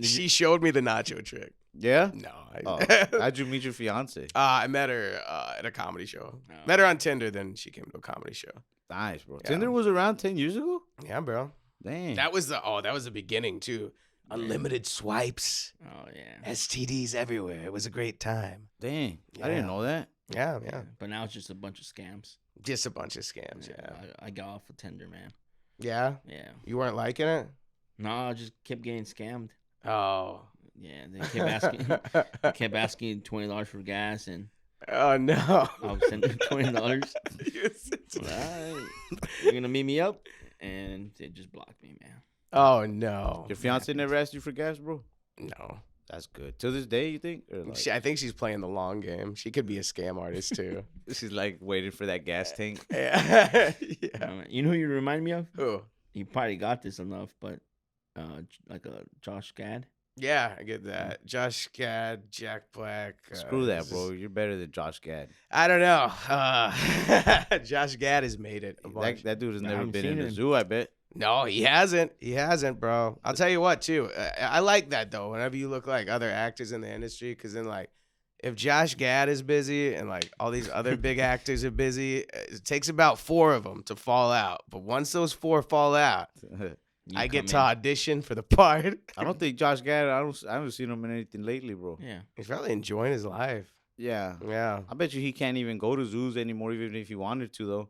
She showed me the nacho trick. Yeah. No. How'd you meet your fiance? I met her at a comedy show. Oh. Met her on Tinder, then she came to a comedy show. Nice, bro. Yeah. Tinder was around 10 years ago. Yeah, bro. Dang. That was the beginning too. Unlimited swipes, Oh yeah. STDs everywhere. It was a great time. Dang. I Yeah. didn't know that. Yeah, yeah. But now it's just a bunch of scams. Just a bunch of scams. Yeah. I got off of Tinder, man. Yeah. Yeah. You weren't liking it? No, I just kept getting scammed. Oh. Yeah, they kept asking $20 for gas, and Oh no. I was sending $20. Alright, you're gonna meet me up, and they just blocked me, man. Oh no. Your fiance never asked you for gas, bro? No. That's good. To this day, you think? Or like, I think she's playing the long game. She could be a scam artist too. she's like waiting for that gas tank. Yeah. Yeah. You know who you remind me of? Who? You probably got this enough, but like a Josh Gad. Yeah, I get that. Josh Gad, Jack Black. Screw that, bro. You're better than Josh Gad. I don't know. Josh Gad has made it. A bunch. That dude has I never haven't been in seen the him. zoo, I bet. No, he hasn't. He hasn't, bro. I'll tell you what, too. I like that, though, whenever you look like other actors in the industry, because then, like, if Josh Gad is busy and, like, all these other big actors are busy, it takes about 4 of them to fall out. But once those 4 fall out, I get to audition for the part. I don't think Josh Gad. I haven't seen him in anything lately, bro. Yeah. He's probably enjoying his life. Yeah. Yeah. I bet you he can't even go to zoos anymore, even if he wanted to, though.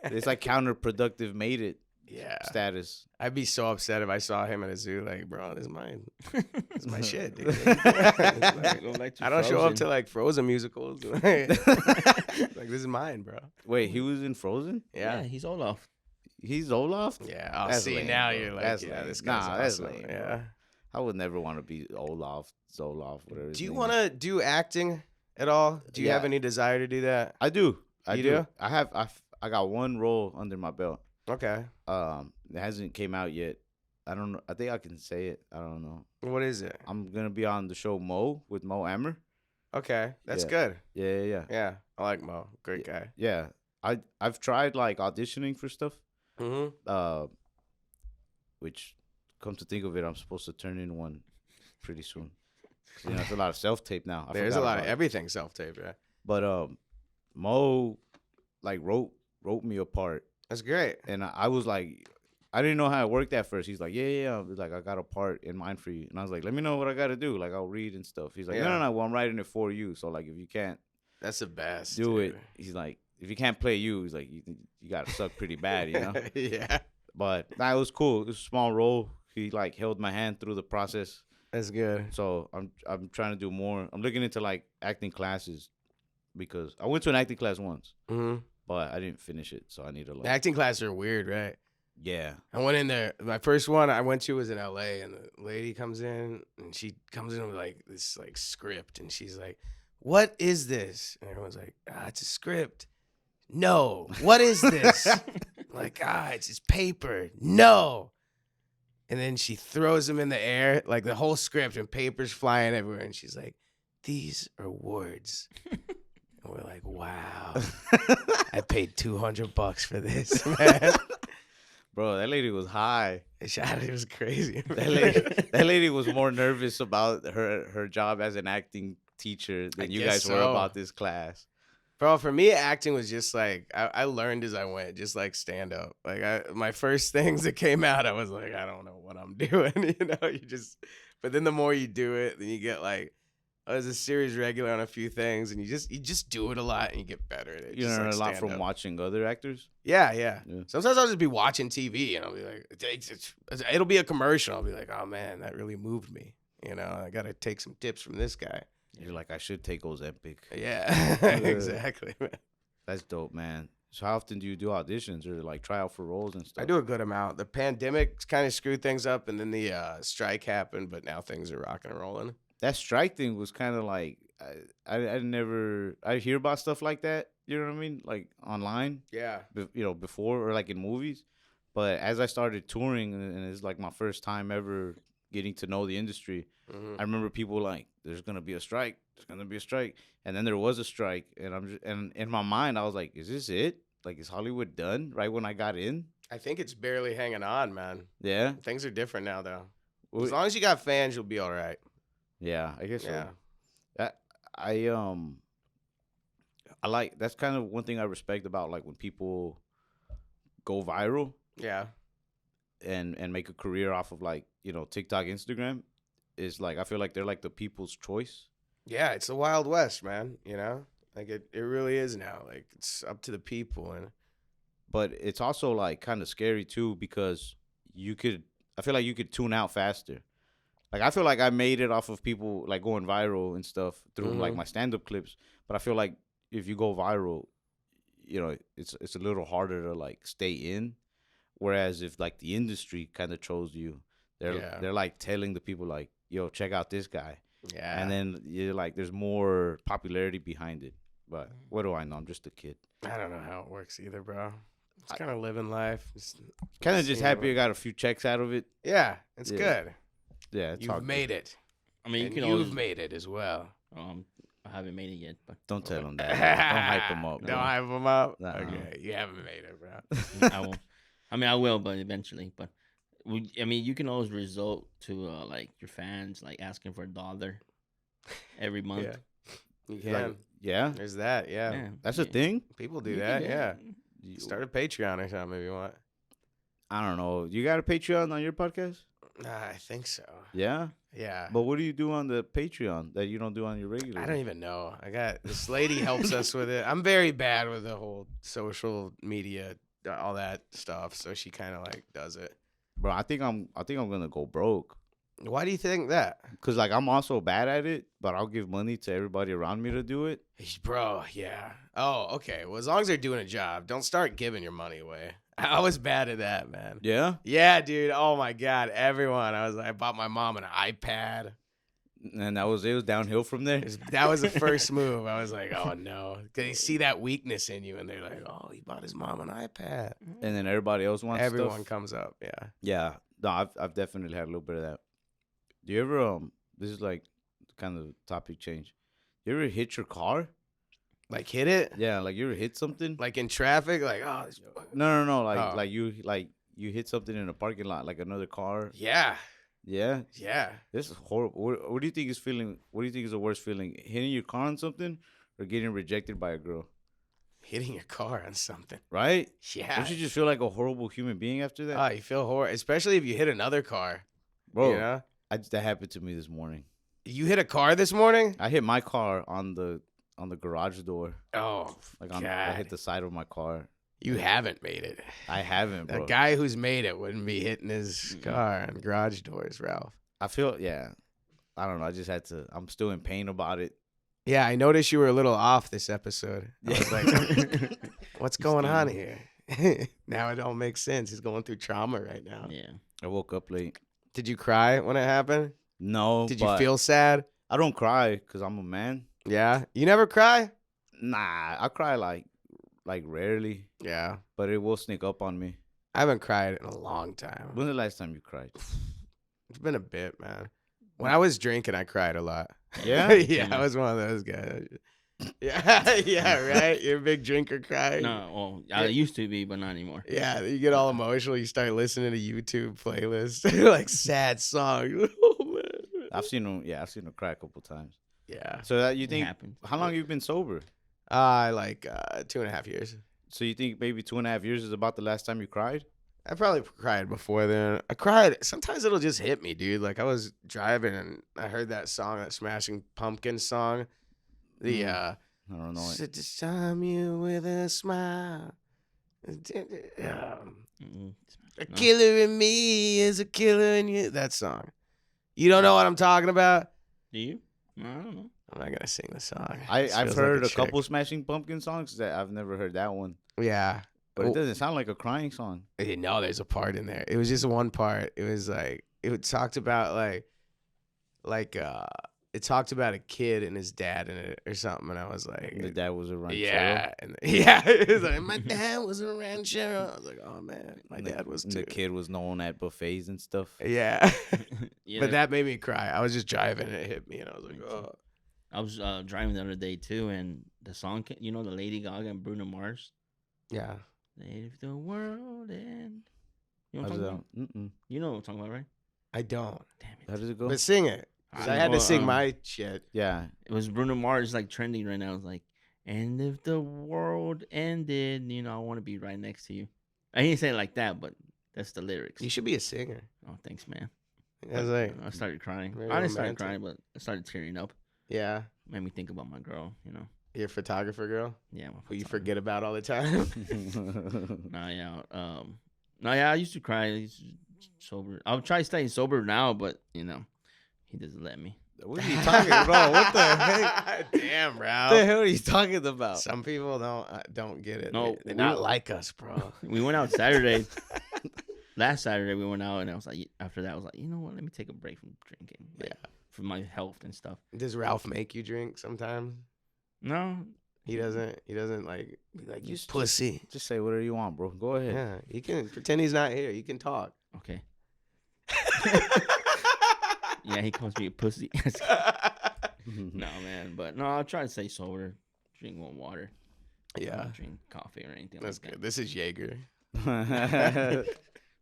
It's like counterproductive made it Yeah. status. I'd be so upset if I saw him at a zoo. Like, bro, this is mine. This is my shit, dude. Go back to I don't show up Frozen. to, like, Frozen musicals. Like, this is mine, bro. Wait, he was in Frozen? Yeah, Yeah. he's Olaf. He's Olaf? Yeah. I'll That's see. lame, Now bro. you're like, That's yeah, lame. this guy's Nah, that's awesome. lame, bro. Yeah. I would never want to be Olaf, Zoloff, whatever. Do you want to do acting at all? Do you have Yeah. any desire to do that? I do. You do? I got one role under my belt. Okay. It hasn't came out yet. I don't know. I think I can say it. I don't know. What is it? I'm gonna be on the show Mo with Mo Ammer. Okay. That's Yeah. good. Yeah. Yeah. I like Mo. Great guy. Yeah. I've tried like auditioning for stuff. Mm-hmm. Which, come to think of it, I'm supposed to turn in one pretty soon. You know, it's a lot of self tape now. I There's a forgot lot of about it. everything self-tape, yeah. But Mo like wrote me a part, That's great. and I was like, I didn't know how it worked at first. He's like, yeah. Like, I got a part in mind for you, and I was like, let me know what I got to do. Like, I'll read and stuff. He's like, Yeah. no. Well, I'm writing it for you. So like, if you can't That's the best. do it, dude. he's like, if you can't play you, he's like, you got to suck pretty bad, you know. Yeah. But that was cool. It was a small role. He like held my hand through the process. That's good. So I'm trying to do more. I'm looking into like acting classes because I went to an acting class once, Mm-hmm. but I didn't finish it. So I need to like. Acting classes are weird, right? Yeah. I went in there. My first one I went to was in LA, and the lady comes in, and she comes in with like this like script, and she's like, "What is this?" And everyone's like, "It's a script." No, what is this? Like, it's just paper. No. And then she throws them in the air, like the whole script, and papers flying everywhere. And she's like, "These are words." And we're like, "Wow, I paid $200 for this, man." Bro, that lady was high. It was crazy. That lady was more nervous about her job as an acting teacher than I you guess guys were so. about this class. Bro, for me, acting was just like, I learned as I went, just like stand up. Like, my first things that came out, I was like, I don't know what I'm doing. You know, but then the more you do it, then you get like, I was a series regular on a few things, and you just do it a lot, and you get better at it. You Just, learn like, a lot stand from up. watching other actors. Yeah. Yeah. Sometimes I'll just be watching TV, and I'll be like, it'll be a commercial. I'll be like, oh man, that really moved me. You know, I got to take some tips from this guy. You're like, I should take Ozempic. Yeah, exactly, man. That's dope, man. So how often do you do auditions or like try out for roles and stuff? I do a good amount. The pandemic kind of screwed things up, and then the strike happened, but now things are rocking and rolling. that strike thing was kind of like I hear about stuff like that. You know what I mean? Like online, Yeah. before or like in movies. But as I started touring, and it's like my first time ever getting to know the industry, I remember people like, "There's gonna be a strike. There's gonna be a strike," and then there was a strike, and in my mind I was like, "Is this it? Like, is Hollywood done?" Right when I got in. I think it's barely hanging on, man. Yeah. Things are different now, though. Well, As long as you got fans, you'll be all right. yeah, I guess Yeah. so. That I like, that's kind of one thing I respect about like when people go viral Yeah. and make a career off of like, TikTok, Instagram, is like I feel like they're like the people's choice. Yeah, it's the Wild West, man. Like it really is now. Like it's up to the people, and But it's also like kind of scary too, because I feel like you could tune out faster. Like I feel like I made it off of people like going viral and stuff through like my stand-up clips, but I feel like if you go viral, it's a little harder to like stay in. Whereas if like the industry kind of chose you, they're like telling the people like, "Yo, check out this guy." yeah. And then you're like, there's more popularity behind it. But what do I know? I'm just a kid. I don't know how it works either, bro. It's kind of living life. Kind of just seeing happy I what- got a few checks out of it. Yeah, it's Yeah. good. Yeah, it's all You've good. made it. I mean, you And can you've always. made it as well. I haven't made it yet, but Don't tell them that. Don't hype them up. Don't bro. hype them up. Nuh-uh. Okay, you haven't made it, bro. I won't. I mean, I will, but eventually. But I mean, you can always resort to like your fans like asking for $1 every month. Yeah. You can. Like, yeah, There's that. Yeah. that's a thing. People do You that. can- Yeah. Start a Patreon or something if you want. I don't know. You got a Patreon on your podcast? I think so. Yeah. Yeah. But what do you do on the Patreon that you don't do on your regular? I don't even know. I got this lady helps us with it. I'm very bad with the whole social media, all that stuff. So she kind of like does it. Bro, I think I'm gonna go broke. Why do you think that? Cause like I'm also bad at it, but I'll give money to everybody around me to do it. Bro, yeah. Oh, okay. Well, as long as they're doing a job, don't start giving your money away. I was bad at that, man. Yeah. Yeah, dude. Oh my God, everyone. I bought my mom an iPad. And that was it. Was downhill from there. That was the first move. I was like, oh no, they see that weakness in you, and they're like, oh, he bought his mom an iPad. And then everybody else wants Everyone stuff. comes up. Yeah. Yeah. No, I've definitely had a little bit of that. Do you ever this is like kind of topic change. You ever hit your car? Like hit it? Yeah, like you ever hit something? Like in traffic? Like, oh, No. Like Oh. you hit something in a parking lot, like another car. yeah. Yeah. Yeah. This is horrible. What do you think is feeling? What do you think is the worst feeling? Hitting your car on something or getting rejected by a girl? Hitting your car on something. Right? Yeah. Don't you just feel like a horrible human being after that? Oh, you feel horrible, especially if you hit another car. Bro, You know? that happened to me this morning. You hit a car this morning? I hit my car on the garage door. Oh, Like God. I hit the side of my car. You haven't made it. I haven't, bro. The guy who's made it wouldn't be hitting his car on garage doors, Ralph. I feel, yeah. I don't know. I just had to. I'm still in pain about it. Yeah, I noticed you were a little off this episode. I was like, what's going on here? Now it all makes sense. He's going through trauma right now. Yeah. I woke up late. Did you cry when it happened? No. Did you but feel sad? I don't cry because I'm a man. Yeah. You never cry? Nah, I cry like rarely, Yeah. but it will sneak up on me. I haven't cried in a long time. When's the last time you cried? It's been a bit, man. When I was drinking, I cried a lot. Yeah? Yeah, I was one of those guys. Yeah, yeah, right? You're a big drinker cry. No, well, I used to be, but not anymore. Yeah, you get all emotional. You start listening to YouTube playlists, like sad songs. Oh, man. I've seen him. Yeah, I've seen him cry a couple times. Yeah. So that you It think? happened. How long have you been sober? Like 2.5 years. So you think maybe 2.5 years is about the last time you cried? I probably cried before then. I cried. Sometimes it'll just hit me, dude. Like I was driving and I heard that song, that Smashing Pumpkins song. The I don't know. "Sit to charm you with a smile. Mm-mm. A No. killer in me is a killer in you. That song. You don't know what I'm talking about? Do you? No, I don't know. I'm not gonna sing the song. I've Feels like heard a chick. couple Smashing Pumpkin songs that I've never heard that one. Yeah. But Oh. it doesn't sound like a crying song. No, there's a part in there. It was just one part. It was like it talked about like it talked about a kid and his dad in it or something, and I was like, The dad was a ranchero. yeah, and yeah, it was like, my dad was a ranchero. I was like, oh man, my dad was And too. the kid was known at buffets and stuff. Yeah, Yeah, but that made me cry. I was just driving and it hit me, and I was like, oh. I was driving the other day too, and the song, the Lady Gaga and Bruno Mars. Yeah. If the world end. You know what How's I'm it talking about? Mm-mm. You know what I'm talking about, right? I don't. Damn it. How does it go? But sing it. 'Cause I had to sing my shit. Yeah. It was Bruno Mars, like trending right now. It's like, and if the world ended, I want to be right next to you. I didn't say it like that, but that's the lyrics. You should be a singer. Oh, thanks, man. I was like, I started crying. very I didn't start romantic. crying, but I started tearing up. yeah, Made me think about my girl, you're a photographer girl Yeah. who you forget about all the time. No, yeah, I used to cry. I used to sober. I'll try staying sober now, but he doesn't let me. What are you talking about? What the heck? Damn, bro. What the hell are you talking about? Some people don't get it. No, They're not like us, bro. We went out Saturday. Last Saturday we went out, and I was like, after that, I was like, you know what? Let me take a break from drinking. Yeah. For my health and stuff. Does Ralph make you drink sometimes? No. He doesn't. He doesn't like be like, you Just- pussy. Just say whatever you want, bro. Go ahead. Yeah, he can pretend he's not here. You can talk. Okay. Yeah, he calls me a pussy. No, man. But no, I'll try to stay sober. Drink more water. Yeah, Don't drink coffee or anything that's like good. This is Jaeger. that.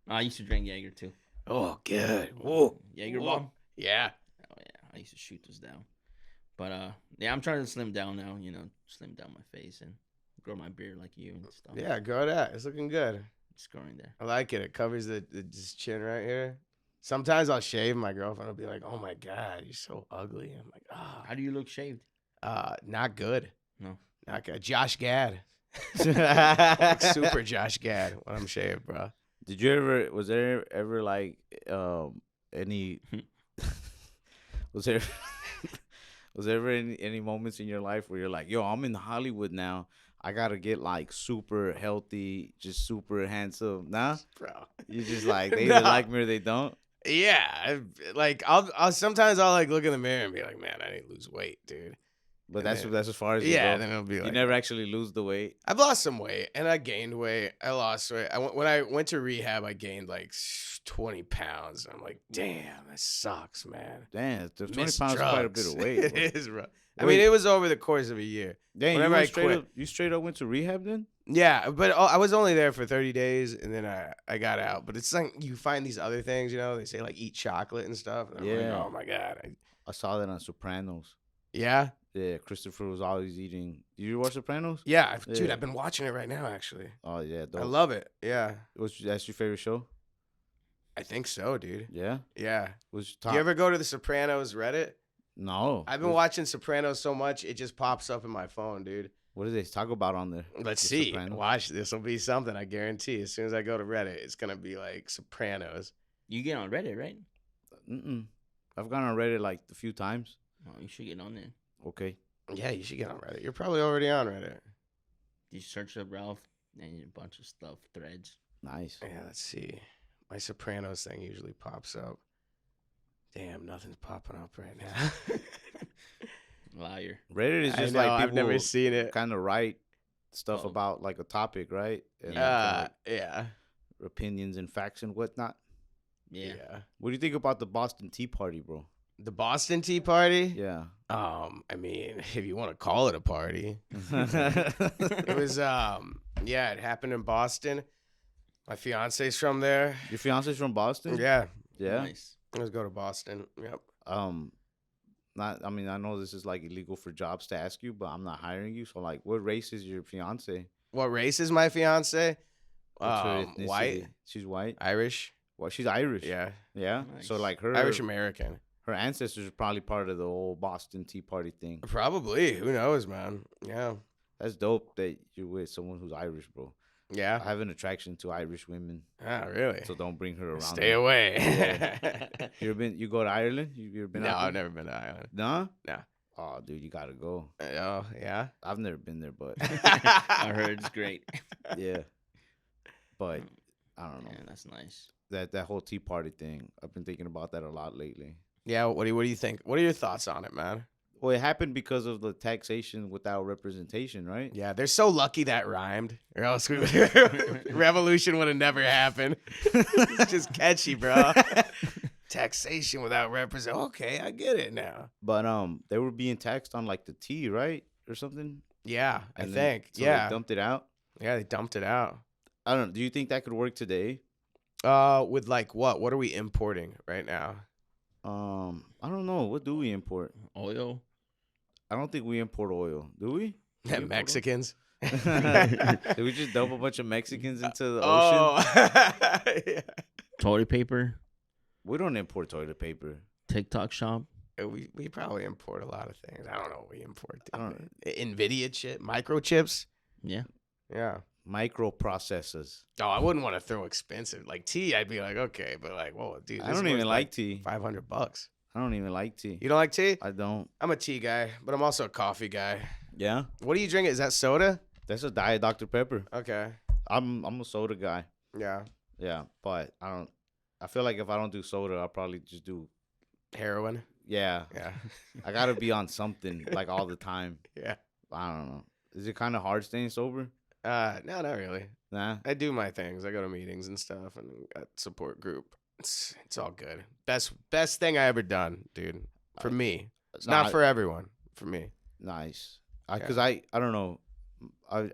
No, I used to drink Jaeger too. Oh, good. Whoa, Jaeger Whoa. bomb. Yeah. Oh yeah, I used to shoot those down. But yeah, I'm trying to slim down now. Slim down my face and grow my beard like you and stuff. Yeah, grow that. It's looking good. Just growing there. I like it. It covers this chin right here. Sometimes I'll shave. My girlfriend will be like, "Oh my god, you're so ugly." I'm like, How do you look shaved? Not good. No. Not good. Josh Gad. Like super Josh Gad when I'm shaved, bro. Did you ever? Was there ever like any? Was there? Was there ever any moments in your life where you're like, yo, I'm in Hollywood now. I gotta get like super healthy, just super handsome. Nah, Bro. you just like they No. either like me or they don't. Yeah, like I'll sometimes I'll like look in the mirror and be like, man, I need to lose weight, dude. But And that's then- as far as you Yeah, go. then it'll be You like, never actually lose the weight. I've lost some weight and I gained weight. I lost weight. When I went to rehab, I gained like 20 pounds. I'm like, damn, that sucks, man. Damn, the 20 Miss pounds is quite a bit drugs. of weight. Bro. It is, bro. I Wait. mean, it was over the course of a year. Damn, you, Whenever I went straight quit- up, you straight up went to rehab then? Yeah, but I was only there for 30 days and then I got out. But it's like you find these other things, they say like eat chocolate and stuff. And I'm Yeah. like, oh my God. I saw that on Sopranos. Yeah? Yeah, Christopher was always eating. Did you watch Sopranos? Yeah. Dude, Yeah. I've been watching it right now, actually. Oh yeah, I dope. love it. Yeah. That's your favorite show? I think so, dude. Yeah. Yeah. Was Do top? you ever go to the Sopranos Reddit? No. I've been watching Sopranos so much, it just pops up in my phone, dude. What do they talk about on there? Let's The see. Sopranos? Watch. This will be something, I guarantee. As soon as I go to Reddit, it's going to be like Sopranos. You get on Reddit, right? Mm-mm. I've gone on Reddit like a few times. Oh, you should get on there. Okay. Yeah, you should get on Reddit. You're probably already on Reddit. You search up Ralph and a bunch of stuff, threads. Nice. Yeah, let's see. My Sopranos thing usually pops up. Damn, nothing's popping up right now. Liar. Reddit is I just know, like I've never people seen it. kind of write stuff Oh. about like a topic, right? And Yeah. Yeah. opinions and facts and whatnot. Yeah. What do you think about the Boston Tea Party, bro? The Boston Tea Party? Yeah. I mean, if you want to call it a party. It was yeah, it happened in Boston. My fiance's from there. Your fiance's from Boston? Yeah. Yeah. Nice. Let's go to Boston. Yep. I mean, I know this is like illegal for jobs to ask you, but I'm not hiring you. So like, what race is your fiance? What race is my fiance? What's her ethnicity? White, She's white. Irish. Well, she's Irish. Yeah. Yeah. So Nice. like her Irish American. her ancestors are probably part of the whole Boston Tea Party thing. Probably. Who knows, man? Yeah. That's dope that you're with someone who's Irish, bro. I Yeah. have an attraction to Irish women, Ah, really? so don't bring her around. Stay me. away. You go to Ireland? You ever been? No, out I've there? never been to Ireland. No. No. Oh, dude, you gotta go. Oh, yeah. I've never been there, but I heard it's great. yeah. But I don't know Yeah, that's nice. that whole Tea Party thing. I've been thinking about that a lot lately. Yeah, what do you think? What are your thoughts on it, man? Well, it happened because of the taxation without representation, right? Yeah, they're so lucky that rhymed, or else revolution would have never happened. It's just catchy, bro. Taxation without represent. Okay, I get it now. But they were being taxed on like the tea, right, or something. Yeah, And I then- think. so Yeah, they dumped it out. yeah, they dumped it out. I don't know. Do you think that could work today? With like what? What are we importing right now? I don't know. What do we import? Oil. I don't think we import oil. Do we? Do we import oil? Mexicans. Did we just dump a bunch of Mexicans into the ocean? Oh, yeah. Toilet paper. We don't import toilet paper. TikTok shop. We probably import a lot of things. I don't know what we import. I don't- Nvidia chip, microchips. Yeah. Yeah. Microprocessors. Oh, I wouldn't want to throw expensive like tea. I'd be like, okay, but like, whoa, dude, I don't even like tea. $500. I don't even like tea. You don't like tea? I don't. I'm a tea guy, but I'm also a coffee guy. Yeah, What do you drink? Is that soda? that's a Diet Dr Pepper. Okay. I'm a soda guy. Yeah. Yeah, but I don't. I feel like if I don't do soda, I'll probably just do. Heroin. Yeah, Yeah. I gotta be on something like all the time. Yeah. I don't know. Is it kind of hard staying sober? No, not really. Nah. I do my things. I go to meetings and stuff and got support group. It's all good. Best thing I ever done, dude. For me. It's not for everyone. For me. Nice. Yeah. Because I don't know. I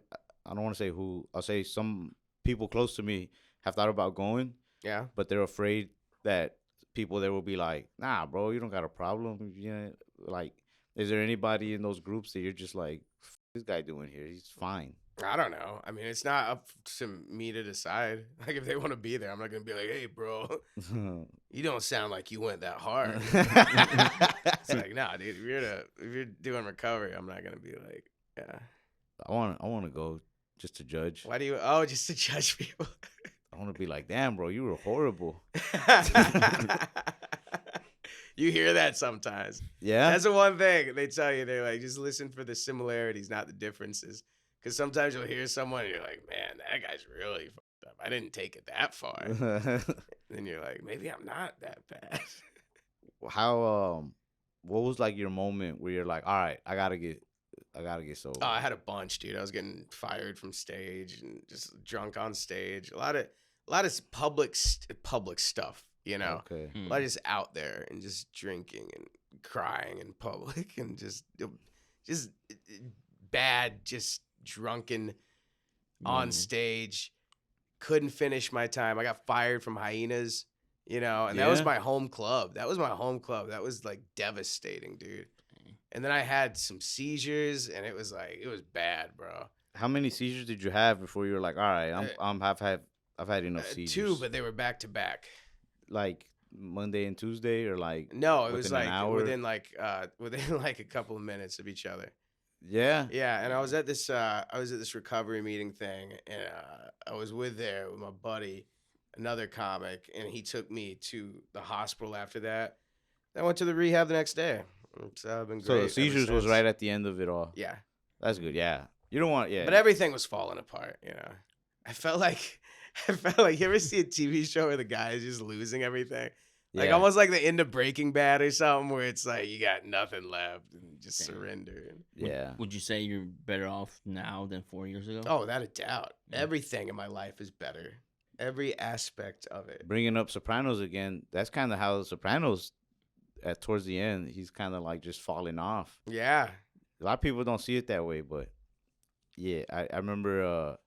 don't want to say who. I'll say some people close to me have thought about going, Yeah. but they're afraid that people there will be like, nah, bro, you don't got a problem. You know, like, is there anybody in those groups that you're just like, F- this guy doing here? He's fine. I don't know. I mean, it's not up to me to decide. Like, if they want to be there, I'm not going to be like, hey, bro, you don't sound like you went that hard. It's like, nah, dude, if you're doing recovery, I'm not going to be like, yeah. I want to go just to judge. Why do you, just to judge people? I want to be like, damn, bro, you were horrible. You hear that sometimes. Yeah. That's the one thing they tell you. They're like, just listen for the similarities, not the differences. Because sometimes you'll hear someone and you're like, man, that guy's really fucked up. I didn't take it that far. And then you're like, maybe I'm not that bad. How what was like your moment where you're like, all right, I gotta get sober? Oh, I had a bunch, dude. I was getting fired from stage and just drunk on stage. A lot of public stuff, you know. Okay. A lot of just out there and just drinking and crying in public and just bad, just drunken on stage. Couldn't finish my time. I got fired from Hyenas, you know, and that was Yeah. my home club. That was like devastating, dude. And then I had some seizures, and it was bad, bro. How many seizures did you have before you were like, all right, I've had enough seizures? 2, but they were back to back. Like Monday and Tuesday, or like No, it was within an like hour? within like a couple of minutes of each other. Yeah. Yeah, and I was at this recovery meeting thing, and I was with my buddy, another comic, and he took me to the hospital after that. I went to the rehab the next day. It's been great. So the ever seizures was since. right at the end of it all. Yeah, That's good. Yeah. You don't want. Yeah. but everything was falling apart. You know, I felt like you ever see a TV show where the guy is just losing everything. Like Yeah. almost like the end of Breaking Bad or something, where it's like you got nothing left and just Damn. surrender. Yeah. Would you say you're better off now than 4 years ago? Oh, without a doubt. Yeah. Everything in my life is better. Every aspect of it. Bringing up Sopranos again. That's kind of how the Sopranos, towards the end, he's kind of like just falling off. Yeah. A lot of people don't see it that way, but yeah, I remember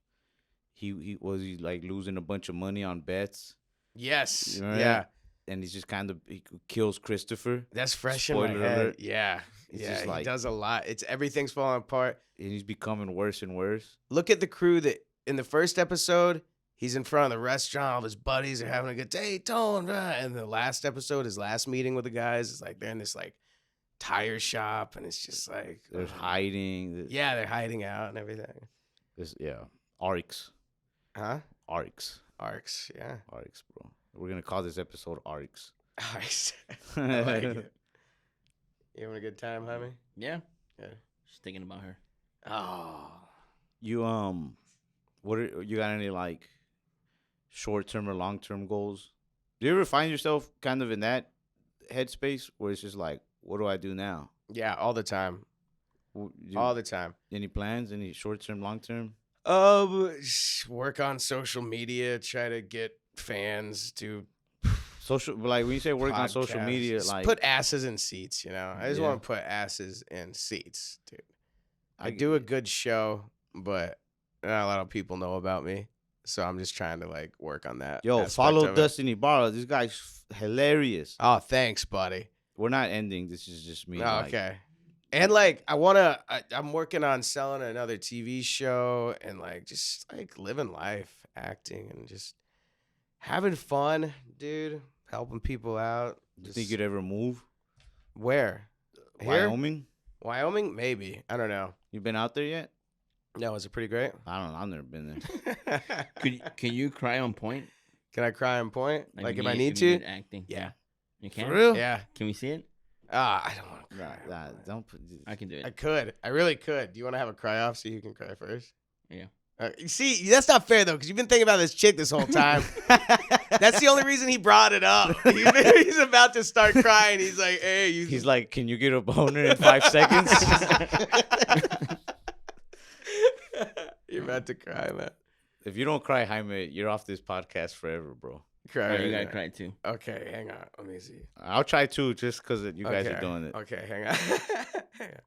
he was like losing a bunch of money on bets, Yes. You know, Yeah. and he's just kind of he kills Christopher, That's fresh in my Spoiler head. alert. Yeah. It's Yeah. just He like- does a lot. Everything's falling apart. and he's becoming worse and worse. Look at the crew that in the first episode, he's in front of the restaurant. All his buddies are having a good day, Tone. And the last episode, his last meeting with the guys, is like they're in this like tire shop, and it's just like There's hiding. Yeah, they're hiding out and everything. Arcs, Huh? arcs, Yeah. arcs, bro. We're gonna call this episode arcs. Arcs. I like it. You having a good time, Jaime? Yeah. Yeah. Just thinking about her. Oh. You you got any like short term or long term goals? Do you ever find yourself kind of in that headspace where it's just like, what do I do now? Yeah, all the time. All the time. Any plans? Any short term, long term? Work on social media. Try to get fans to Social, like when you say work on social podcasts. media, Just like put asses in seats. You know, I just Yeah. want to put asses in seats, dude. I I do a good show, but not a lot of people know about me. So I'm just trying to like work on that. Yo, aspect follow of it. Dustin Ybarra. This guy's hilarious. Oh, thanks, buddy. We're not ending. This is just me. Oh, like, okay. And like I'm working on selling another TV show and like just like living life, acting and just having fun, dude. Helping people out. You think you'd ever move? Where? Here? Wyoming? Wyoming? Maybe. I don't know. You been out there yet? No, is it pretty great? I don't know. I've never been there. Can you cry on point? Can I cry on point? Like if I need you to? acting. Yeah. You can. For real? Yeah. Can we see it? I don't want to cry. Nah, don't put. I can do I it. could. I really could. Do you want to have a cry off so you can cry first? Yeah. You see, that's not fair though, because you've been thinking about this chick this whole time. That's the only reason he brought it up. He's about to start crying. He's like, "Hey, you." He's like, can you get a boner in 5 seconds? You're about to cry, man. If you don't cry, Jaime, you're off this podcast forever, bro. Cry. Oh, right you gotta now. cry too. Okay, hang on. Let me see. I'll try too, just because you guys Okay, are doing it. Okay, hang on. Hang on.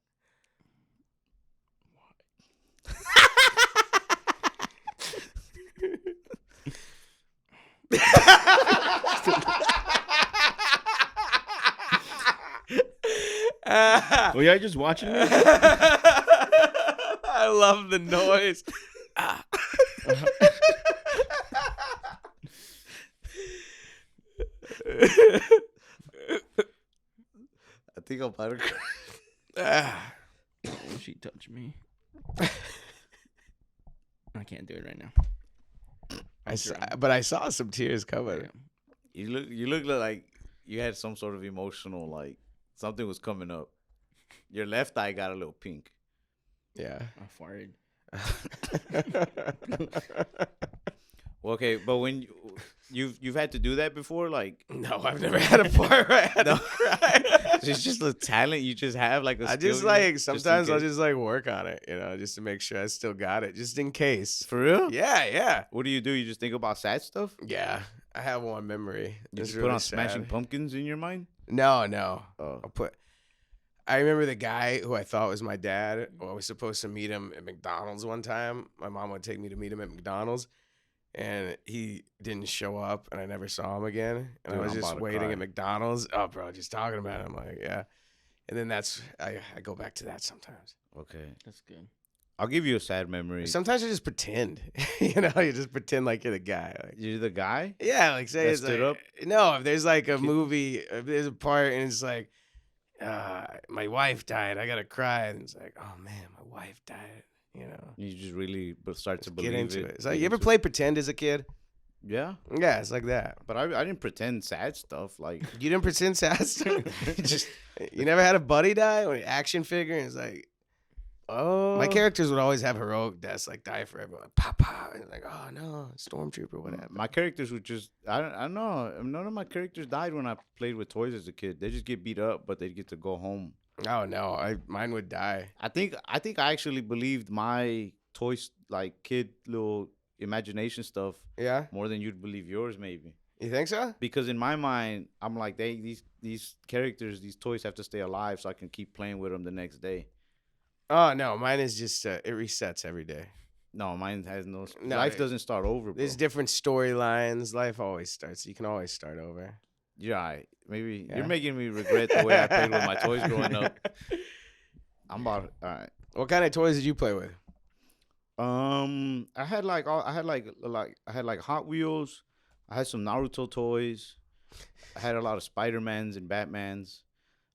Were you just watching me? I love the noise. I think I'm about to cry. Oh, she touched me. I can't do it right now. But I saw some tears coming. Yeah. You look like you had some sort of emotional, like something was coming up. Your left eye got a little pink. Yeah. I farted. Well, okay, but when you've had to do that before, like No, I've never had a part where I had to cry. it's just a talent you just have, like a I skill just you- like in sometimes I'll case. just like work on it, you know, just to make sure I still got it, just in case. For real. Yeah, yeah, What do? You just think about sad stuff? yeah. I have one memory. You It's just really put on Smashing sad. Pumpkins in your mind? No. Oh, I remember the guy who I thought was my dad. Well, I was supposed to meet him at McDonald's one time. My mom would take me to meet him at McDonald's, and he didn't show up, and I never saw him again. And Dude, I was I'm just about to waiting cry. at McDonald's. Oh, bro, just talking about it. I'm like, yeah. And then I go back to that sometimes. okay. That's good. I'll give you a sad memory. Sometimes I just pretend. You know, you just pretend like you're the guy. Like, You're the guy? yeah, like say That it's stood like, up? no, if there's like a movie, if there's a part and it's like, my wife died, I gotta cry, and it's like, oh man, my wife died. You know, You just really start to believe get into it. It's like get you ever into play pretend as a kid? it. Yeah, Yeah, it's like that. but I didn't pretend sad stuff. Like, You didn't pretend sad stuff? Just you never had a buddy die or an action figure, and it's like. oh, My characters would always have heroic deaths, like die for everyone, like, pop, pop, and like, oh no, stormtrooper, whatever. My characters would just I don't know. None of my characters died when I played with toys as a kid. They just get beat up, but they get to go home. Oh no, mine would die. I think I actually believed my toys, like kid little imagination stuff, Yeah, more than you'd believe yours, maybe. you think so? Because in my mind, I'm like, these characters, these toys have to stay alive so I can keep playing with them the next day. Oh no, mine is just it resets every day. No, mine has no. No, Life doesn't start over, bro. There's different storylines. Life always starts. You can always start over. You're right. Maybe Yeah. you're making me regret the way I played with my toys growing up. I'm about all right. What kind of toys did you play with? I had like Hot Wheels. I had some Naruto toys. I had a lot of Spider-Mans and Batmans.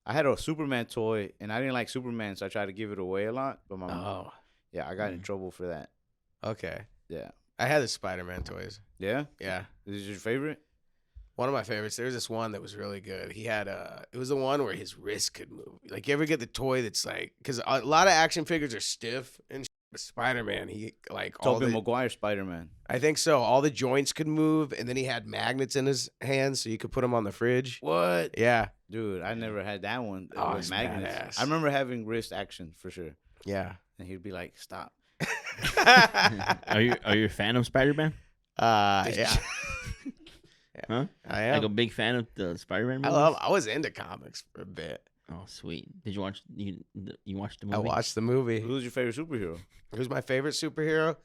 I had a Superman toy, and I didn't like Superman, so I tried to give it away a lot. But my mom, yeah, I got in trouble for that. Okay. Yeah. I had the Spider-Man toys. Yeah? Yeah. This is your favorite? One of my favorites. There was this one that was really good. He had it was the one where his wrist could move. Like, you ever get the toy that's like, because a lot of action figures are stiff and Spider-Man, he like all Tobey the, Maguire Spider-Man. I think so. All the joints could move, and then he had magnets in his hands, so you could put them on the fridge. What? Yeah, Dude, I never had that one Oh, with it's magnets. badass. I remember having wrist action for sure. yeah. And he'd be like, stop. Are you a fan of Spider-Man? Yeah. Huh? I am. Like a big fan of the Spider-Man I movies? I was into comics for a bit. Oh, sweet. Did you watch you watched the movie? I watched the movie. Who's your favorite superhero? Who's my favorite superhero?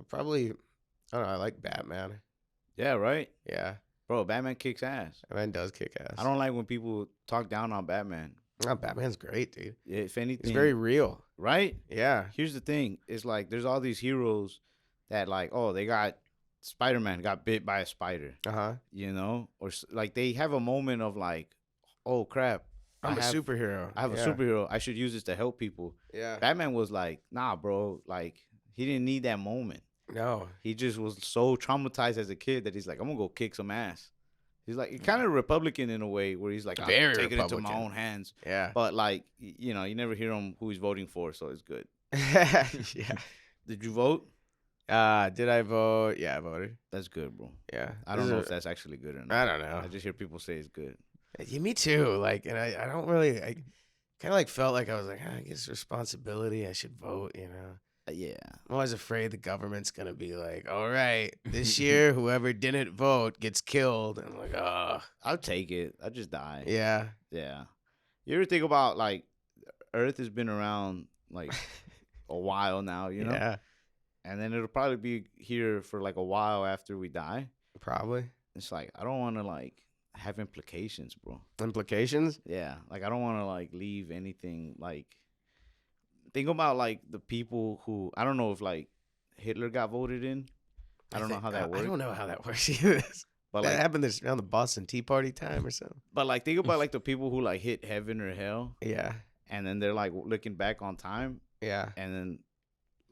Probably. I don't know. I like Batman. Yeah, right? Yeah, Bro, Batman kicks ass. Batman does kick ass. I don't like when people talk down on Batman. Oh, Batman's great, dude. If anything, It's very real. right? Yeah. Here's the thing: it's like there's all these heroes that like, oh, they got Spider-Man got bit by a spider, you know, or like they have a moment of like, oh crap, I'm a have- superhero. I have a superhero. I should use this to help people. Yeah. Batman was like, nah, bro, like he didn't need that moment. No. He just was so traumatized as a kid that he's like, I'm gonna go kick some ass. He's like kind of Republican in a way where he's like, I'll Very take it into my Republican. own hands. Yeah. But like, you know, you never hear him who he's voting for, so it's good. Yeah. Did you vote? Did I vote? Yeah, I voted. That's good, bro. Yeah. I don't know if that's actually good or not. I don't know. I just hear people say it's good. Yeah, me too. Like, and I don't really. I kind of like felt like I was like, I guess responsibility. I should vote. You know. Yeah. I'm always afraid the government's gonna be like, all right, this year whoever didn't vote gets killed. And I'm like, oh, I'll take it. I'll just die. yeah. Yeah. You ever think about like Earth has been around like a while now, you know? Yeah. And then it'll probably be here for like a while after we die. Probably. It's like I don't want to like have implications, bro. Implications? Yeah. Like I don't want to like leave anything like think about like the people who I don't know if like Hitler got voted in. I don't know how that works. I don't know how that works either. But That like happened this around the Boston Tea Party time or something. but like think about like the people who like hit heaven or hell Yeah. and then they're like looking back on time Yeah. and then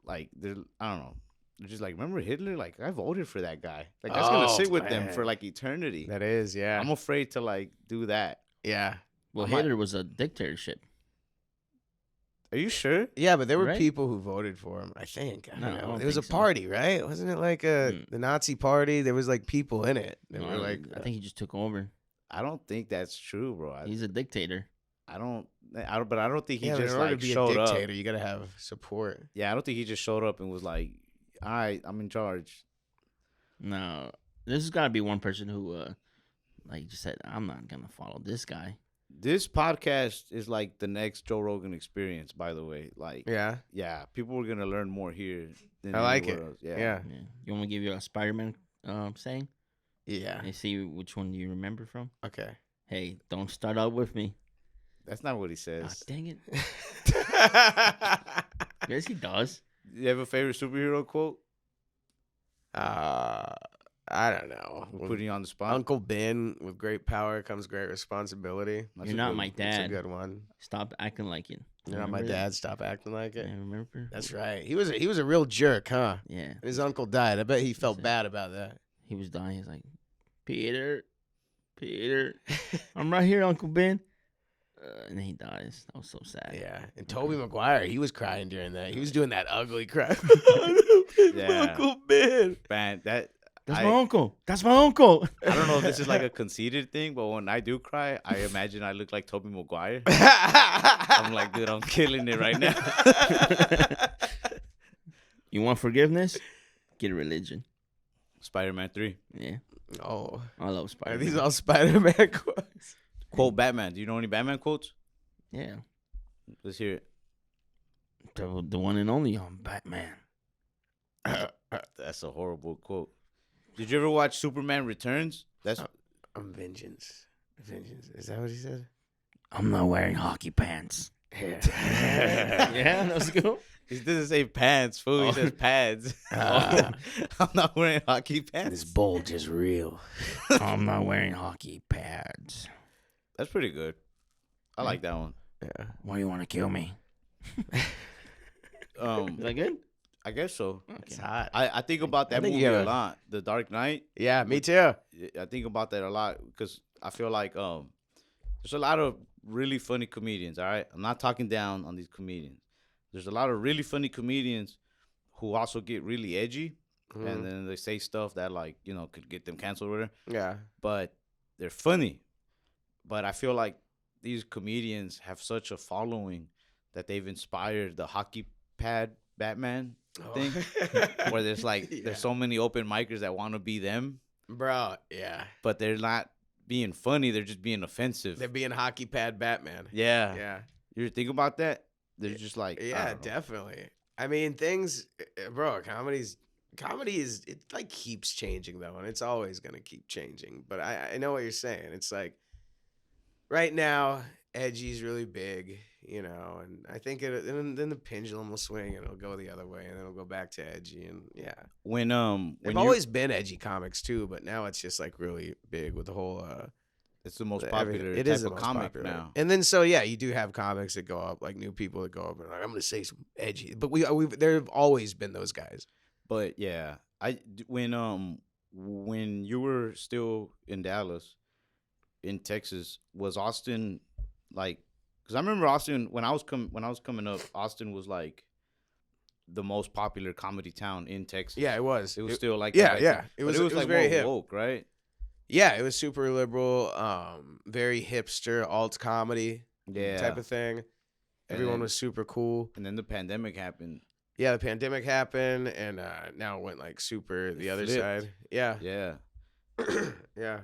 like they're I don't know. They're just like, remember Hitler? Like I voted for that guy. Like that's gonna Oh, sit with them man. for like eternity. That is, yeah. I'm afraid to like do that. Yeah. Well, I might- Hitler was a dictatorship. Are you sure? Yeah, but there were Right? people who voted for him, I think. I No, don't I know. don't It was a think so. party, right? Wasn't it like Mm. the Nazi party? There was like people in it. They No, were like, I think he just took over. I don't think that's true, bro. He's a dictator. I don't but I don't think he yeah, but just in order like to be a showed up. dictator, you got to have support. Yeah, I don't think he just showed up and was like, all right, I'm in charge. No, this has got to be one person who, like, just said, "I'm not gonna follow this guy." This podcast is like the next Joe Rogan experience, by the way. Like, Yeah. yeah, people are gonna learn more here than I like anywhere it. else. Yeah. Yeah. You want me to give you a Spider-Man saying? Yeah. And see which one you remember from. Okay. Hey, don't start out with me. That's not what he Ah, says. dang it. Yes, he does. You have a favorite superhero quote? I don't know. We're putting you on the spot. Uncle Ben, with great power comes great responsibility. That's You're a not good my one. That's a dad. good one. Stop acting like it. You're not my Remember that? dad. Stop acting like it. Yeah, remember? That's right. He was a real jerk, huh? Yeah. His uncle died. I bet he felt That's it. bad about that. He was dying. He's like, Peter, I'm right here, Uncle Ben. And then he dies. That was so sad. Yeah. And Tobey Maguire, he was crying during that. He was doing that ugly cry. Yeah. Uncle Ben. Man, That's my uncle. That's my uncle. I don't know if this is like a conceited thing, but when I do cry, I imagine I look like Tobey Maguire. I'm like, dude, I'm killing it right now. You want forgiveness? Get a religion. Spider-Man 3. Yeah. Oh. I love Are Spider-Man. these all Spider-Man quotes? Quote Batman. Do you know any Batman quotes? Yeah. Let's hear it. The one and only on Batman. That's a horrible quote. Did you ever watch Superman Returns? That's I'm vengeance. Vengeance. Is that what he said? I'm not wearing hockey pants. Yeah. Yeah, that's good. He doesn't say pants, fool. He Oh. says pads. Ah. I'm not wearing hockey pants. This bulge is real. I'm not wearing hockey pads. That's pretty good. I like that one. Yeah. Why you want to kill me? Is that good? I guess so. It's Okay. hot. I think about that think movie you a have a- lot. The Dark Knight. Yeah, me too. I think about that a lot because I feel like there's a lot of really funny comedians. All right, I'm not talking down on these comedians. There's a lot of really funny comedians who also get really edgy, and then they say stuff that like could get them canceled or whatever. Yeah. But they're funny. But I feel like these comedians have such a following that they've inspired the hockey pad Batman thing, where there's there's so many open micers that want to be them, bro. Yeah. but they're not being funny. They're just being offensive. They're being hockey pad Batman. Yeah. Yeah. You ever think about that? They're just like, yeah, definitely. I mean, bro, comedy is, it like keeps changing though, and it's always gonna keep changing. But I know what you're saying. It's like right now, edgy's really big, and I think then the pendulum will swing and it'll go the other way, and then it'll go back to edgy, and yeah. When There've always been edgy comics too, but now it's just like really big with the whole. It's the most popular it type is the of most comic popular now. And then you do have comics that go up, like new people that go up and like, I'm gonna say some edgy, but there have always been those guys. But yeah, when you were still in Dallas, in Texas, was Austin like? Because I remember Austin when I was coming up, Austin was like the most popular comedy town in Texas. Yeah, it was. It was still like yeah, that. yeah. It was like very more hip. woke, right? Yeah, it was super liberal, very hipster, alt comedy, type of thing. Everyone was super cool. And then the pandemic happened. Yeah, the pandemic happened, and now it went like super the other side. Yeah, Yeah. yeah.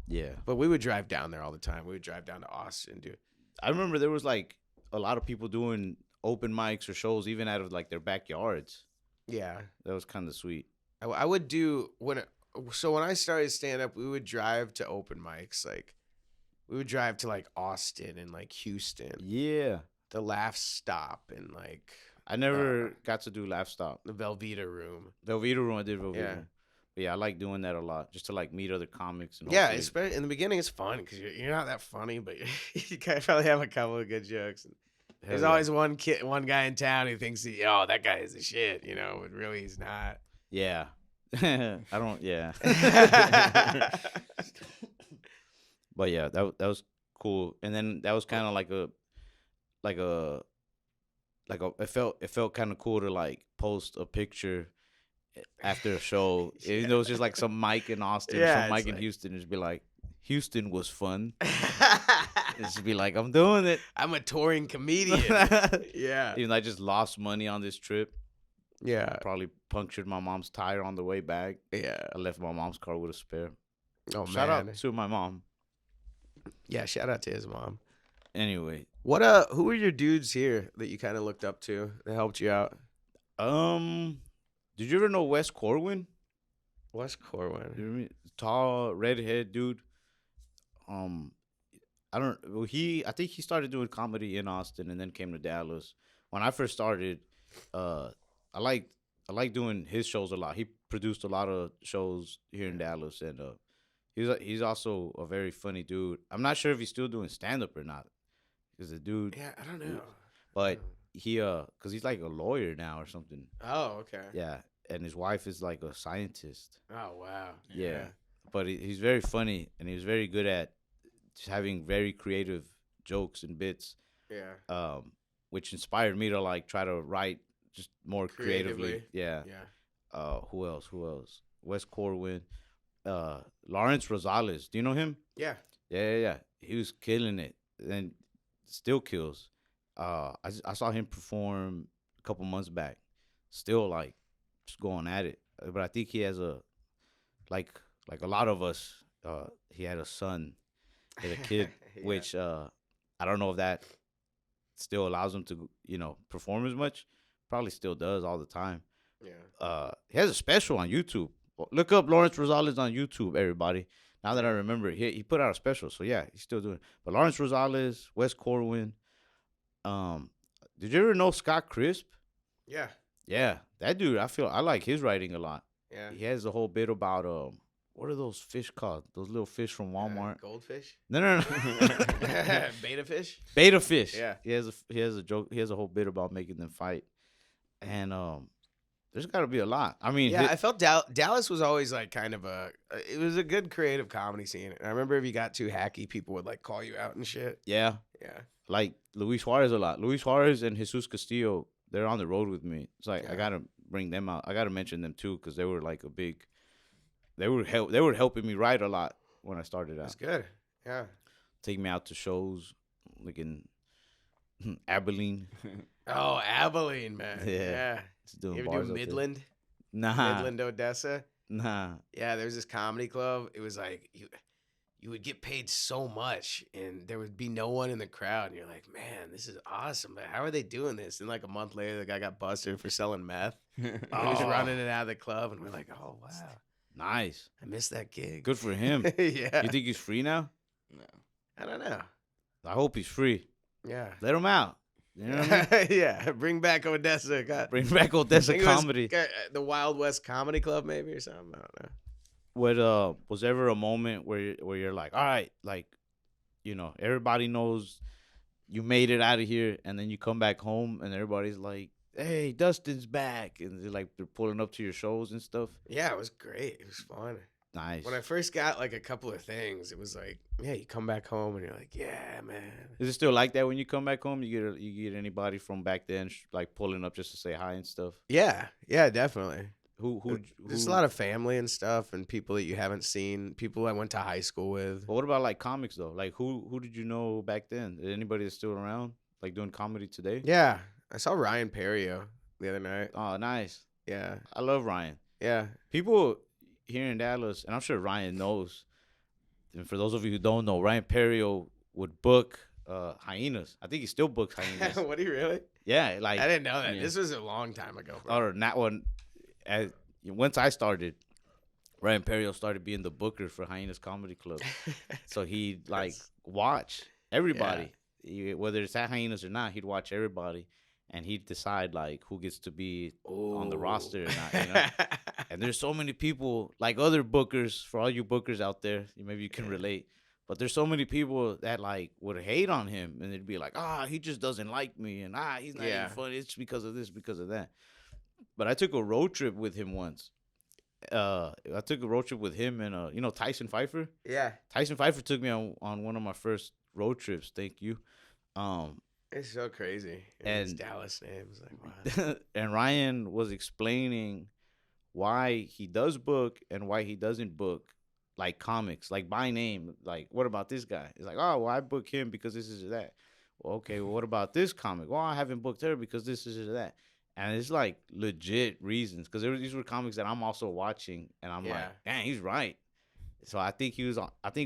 Yeah. But we would drive down there all the time. We would drive down to Austin, dude. I remember there was like a lot of people doing open mics or shows even out of like their backyards. Yeah, That was kind of sweet. I would do when I started stand up, we would drive to open mics. Like we would drive to like Austin and like Houston. Yeah. The Laugh Stop and like I never got to do Laugh Stop. the Velveeta Room. Velveeta Room, I did Velveeta Yeah. Room. But yeah, I like doing that a lot, just to like meet other comics. And Yeah, hopefully- especially in the beginning, it's fun because you're not that funny, but you probably have a couple of good jokes. And there's Hell yeah. always one guy in town who thinks that guy is the shit, but really he's not. Yeah. I don't. Yeah. But yeah, that was cool. And then that was kind of it felt kind of cool to like post a picture after a show. It was just like some mic in Austin, Yeah, some mic it's in like- Houston, and just be like, Houston was fun. And just be like, I'm doing it. I'm a touring comedian. Yeah. Even though I just lost money on this trip. Yeah. Probably punctured my mom's tire on the way back. Yeah. I left my mom's car with a spare. Oh, Shout man. out to my mom. Yeah, shout out to his mom. Anyway, Who were your dudes here that you kind of looked up to that helped you out? did you ever know Wes Corwin? Wes Corwin. You know what I mean? Tall, redhead dude. I think he started doing comedy in Austin and then came to Dallas. When I first started, I like doing his shows a lot. He produced a lot of shows here in Dallas, and he's also a very funny dude. I'm not sure if he's still doing stand up or not, because the dude. Yeah, I don't know. But he because he's like a lawyer now or something. Oh, okay. Yeah, and his wife is like a scientist. Oh, wow. Yeah. But he's very funny, and he's very good at just having very creative jokes and bits. Yeah. Which inspired me to like try to write just more creatively. Yeah. Yeah. Who else? Wes Corwin, Lawrence Rosales. Do you know him? Yeah. Yeah. He was killing it, and still kills. I saw him perform a couple months back. Still like just going at it. But I think he has like a lot of us. He had a son, he had a kid, Yeah. which I don't know if that still allows him to perform as much. Probably still does all the time. Yeah. He has a special on YouTube. Look up Lawrence Rosales on YouTube, everybody. Now that I remember, he put out a special, so yeah, he's still doing it. But Lawrence Rosales, Wes Corwin. Did you ever know Scott Crisp? Yeah. Yeah, that dude. I like his writing a lot. Yeah. He has a whole bit about what are those fish called? Those little fish from Walmart. Goldfish. No. Beta fish. Beta fish. Yeah. He has a joke. He has a whole bit about making them fight, and There's got to be a lot. I mean, Yeah, I felt Dallas was always like kind of it was a good creative comedy scene. And I remember if you got too hacky, people would like call you out and shit. yeah, Yeah. like Luis Suarez a lot. Luis Suarez and Jesus Castillo, they're on the road with me. It's like I Yeah. gotta bring them out. I gotta mention them too because they were like a big. They were helping me write a lot when I started out. That's good. Yeah. Take me out to shows like in Abilene. Oh, Abilene, man. Yeah. Yeah. Just doing You ever bars do out there. Midland? Nah, Midland, Odessa? nah. Yeah, there was this comedy club. It was like you would get paid so much and there would be no one in the crowd. And you're like, man, this is awesome. But how are they doing this? And like a month later, the guy got busted for selling meth. He was Oh. running it out of the club. And we're like, oh, wow. Nice. I missed that gig. Good for him. Yeah. You think he's free now? No. I don't know. I hope he's free. Yeah. Let him out. You know what I mean? Yeah. Bring back Odessa. God. Bring back Odessa I think it was, comedy. the Wild West Comedy Club, maybe, or something. I don't know. What was ever a moment where you're like, all right, like, you know, everybody knows you made it out of here, and then you come back home and everybody's like, hey, Dustin's back, and they're pulling up to your shows and stuff. Yeah, it was great. It was fun. Nice. When I first got like a couple of things, it was like, yeah, you come back home and you're like, yeah, man. Is it still like that when you come back home? You get anybody from back then like pulling up just to say hi and stuff? Yeah, definitely. Who There's a lot of family and stuff, and people that you haven't seen, people I went to high school with. But what about like comics though? Like who did you know back then? Is anybody that's still around, like doing comedy today? Yeah, I saw Ryan Perio the other night. Oh, nice. Yeah, I love Ryan. yeah. People here in Dallas, and I'm sure Ryan knows. And for those of you who don't know, Ryan Perio would book Hyenas. I think he still books Hyenas. What, do you really? Yeah, like I didn't know that. Yeah. This was a long time ago, bro. or not one. Once I started, Ryan Perio started being the booker for Hyenas Comedy Club. So he'd like watch everybody, whether it's at Hyenas or not. He'd watch everybody, and he'd decide like who gets to be on the roster or not. You know? And there's so many people, like other bookers, for all you bookers out there, maybe you can relate. But there's so many people that like would hate on him, and they'd be like, he just doesn't like me, and he's not even funny. It's because of this, because of that. But I took a road trip with him once. I took a road trip with him and you know Tyson Pfeiffer. Yeah, Tyson Pfeiffer took me on one of my first road trips. Thank you. it's so crazy. And His Dallas names, like, wow. And Ryan was explaining why he does book and why he doesn't book like comics, like by name. Like, what about this guy? It's like, oh, well, I book him because this is that. Well, okay, well, what about this comic? Well, I haven't booked her because this is that. And it's like legit reasons because these were comics that I'm also watching, and I'm like, dang, he's right. So I think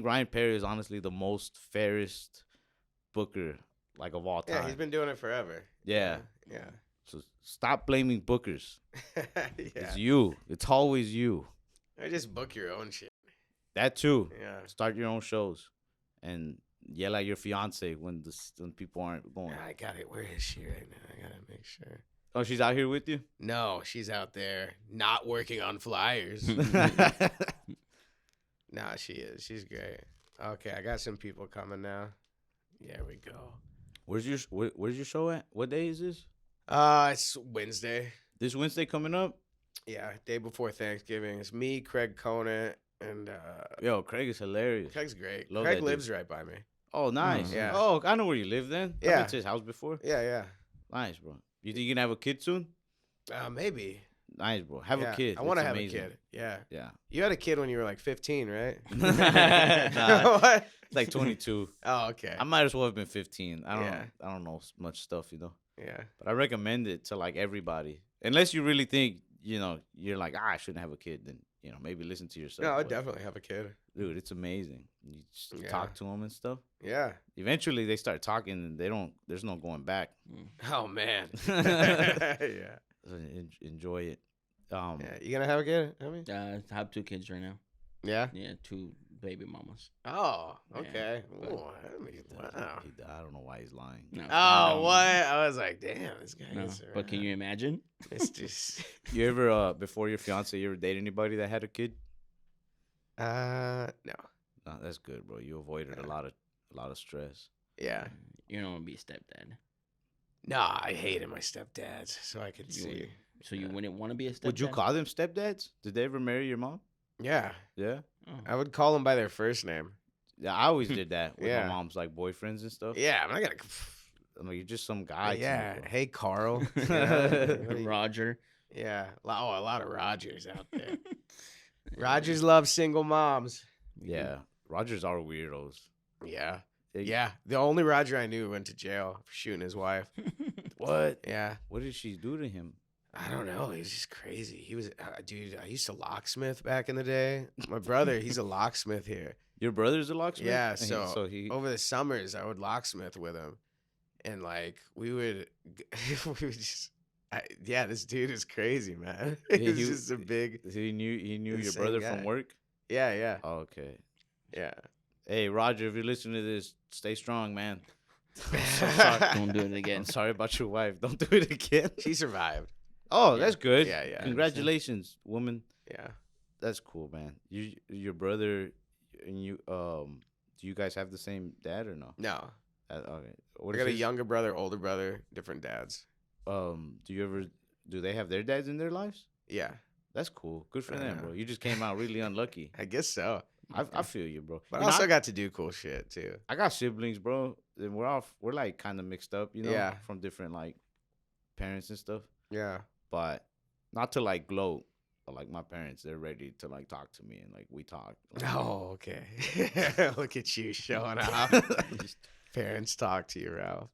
Ryan Perry is honestly the most fairest booker like of all time. Yeah, he's been doing it forever. Yeah. Yeah. So stop blaming bookers. Yeah. It's you. It's always you. Or just book your own shit. That too. Yeah. Start your own shows and yell at your fiance when people aren't going. I got it. Where is she right now? I gotta make sure. Oh, she's out here with you? No, she's out there not working on flyers. Nah, she is. She's great. Okay, I got some people coming now. There we go. Where's your show at? What day is this? It's Wednesday. This Wednesday coming up? Yeah, day before Thanksgiving. It's me, Craig Conant, and Yo, Craig is hilarious. Craig's great. Love Craig that lives dude. right by me. Oh, nice. Yeah. Oh, I know where you live then. I've Yeah. been to his house before. Yeah. Nice, bro. You think you can have a kid soon? Maybe. Nice, bro. Have Yeah, a kid. I want to It's have amazing. a kid. Yeah. Yeah. You had a kid when you were like 15, right? Nah. What? It's like 22. Oh, okay. I might as well have been 15. Yeah. I don't know much stuff, you know. Yeah. But I recommend it to like everybody. Unless you really think, you know, you're like, I shouldn't have a kid, then, you know, maybe listen to yourself. No, I But, definitely have a kid. dude, it's amazing. You just Yeah. talk to them and stuff. Yeah. Eventually they start talking and there's no going back. Oh man. So Yeah. enjoy it. Yeah. You gonna have a kid? I mean. I have 2 kids right now. Yeah. Yeah, 2 baby mamas. Oh. Yeah, Okay. but- Ooh, wow. I don't know why he's lying. No, Oh, no, what? I was like, damn, this guy No. is. But can you imagine? It's just. You ever before your fiance, you ever date anybody that had a kid? No. No, that's good, bro. You avoided a lot of stress. Yeah. You don't want to be a stepdad. No, I hated my stepdads, so I could You see. So you wouldn't want to be a stepdad? Would you call them stepdads? Did they ever marry your mom? Yeah. Yeah. Oh. I would call them by their first name. Yeah, I always did that with Yeah. my mom's like boyfriends and stuff. Yeah, I'm not gonna. I mean, you're just some guy. Yeah. To me, Hey, Carl. Yeah. Roger. Yeah. Oh, a lot of Rogers out there. Rogers love single moms. yeah. Rogers are weirdos. Yeah. They- Yeah. The only Roger I knew went to jail for shooting his wife. What? Yeah. What did she do to him? I don't know. He's just crazy. He was, dude, I used to locksmith back in the day. My brother, he's a locksmith here. Your brother's a locksmith? Yeah. And So, he over the summers, I would locksmith with him. And like, we would just, yeah, this dude is crazy, man. He's he- just a big, he knew your insane brother guy. from work? yeah, yeah, Oh, okay. yeah. Hey, Roger, if you're listening to this, stay strong, man. I'm so sorry. Don't do it again. I'm sorry about your wife. Don't do it again. She survived. Oh, Yeah. that's good. Yeah, yeah. Congratulations, woman. Yeah. That's cool, man. Your brother, and you, do you guys have the same dad or no? No. Okay. I What got a his- younger brother, older brother, different dads. Do they have their dads in their lives? Yeah. That's cool. Good for them, Yeah. bro. You just came out really unlucky. I guess so. I feel you, bro. But You I know, also got to do cool shit too. I got siblings, bro. And we're like kind of mixed up, you know, Yeah. from different like parents and stuff. Yeah. But not to like gloat, but like my parents, they're ready to like talk to me and like we talk. Like, Oh, okay. Look at you showing off. just- Parents talk to you, Ralph.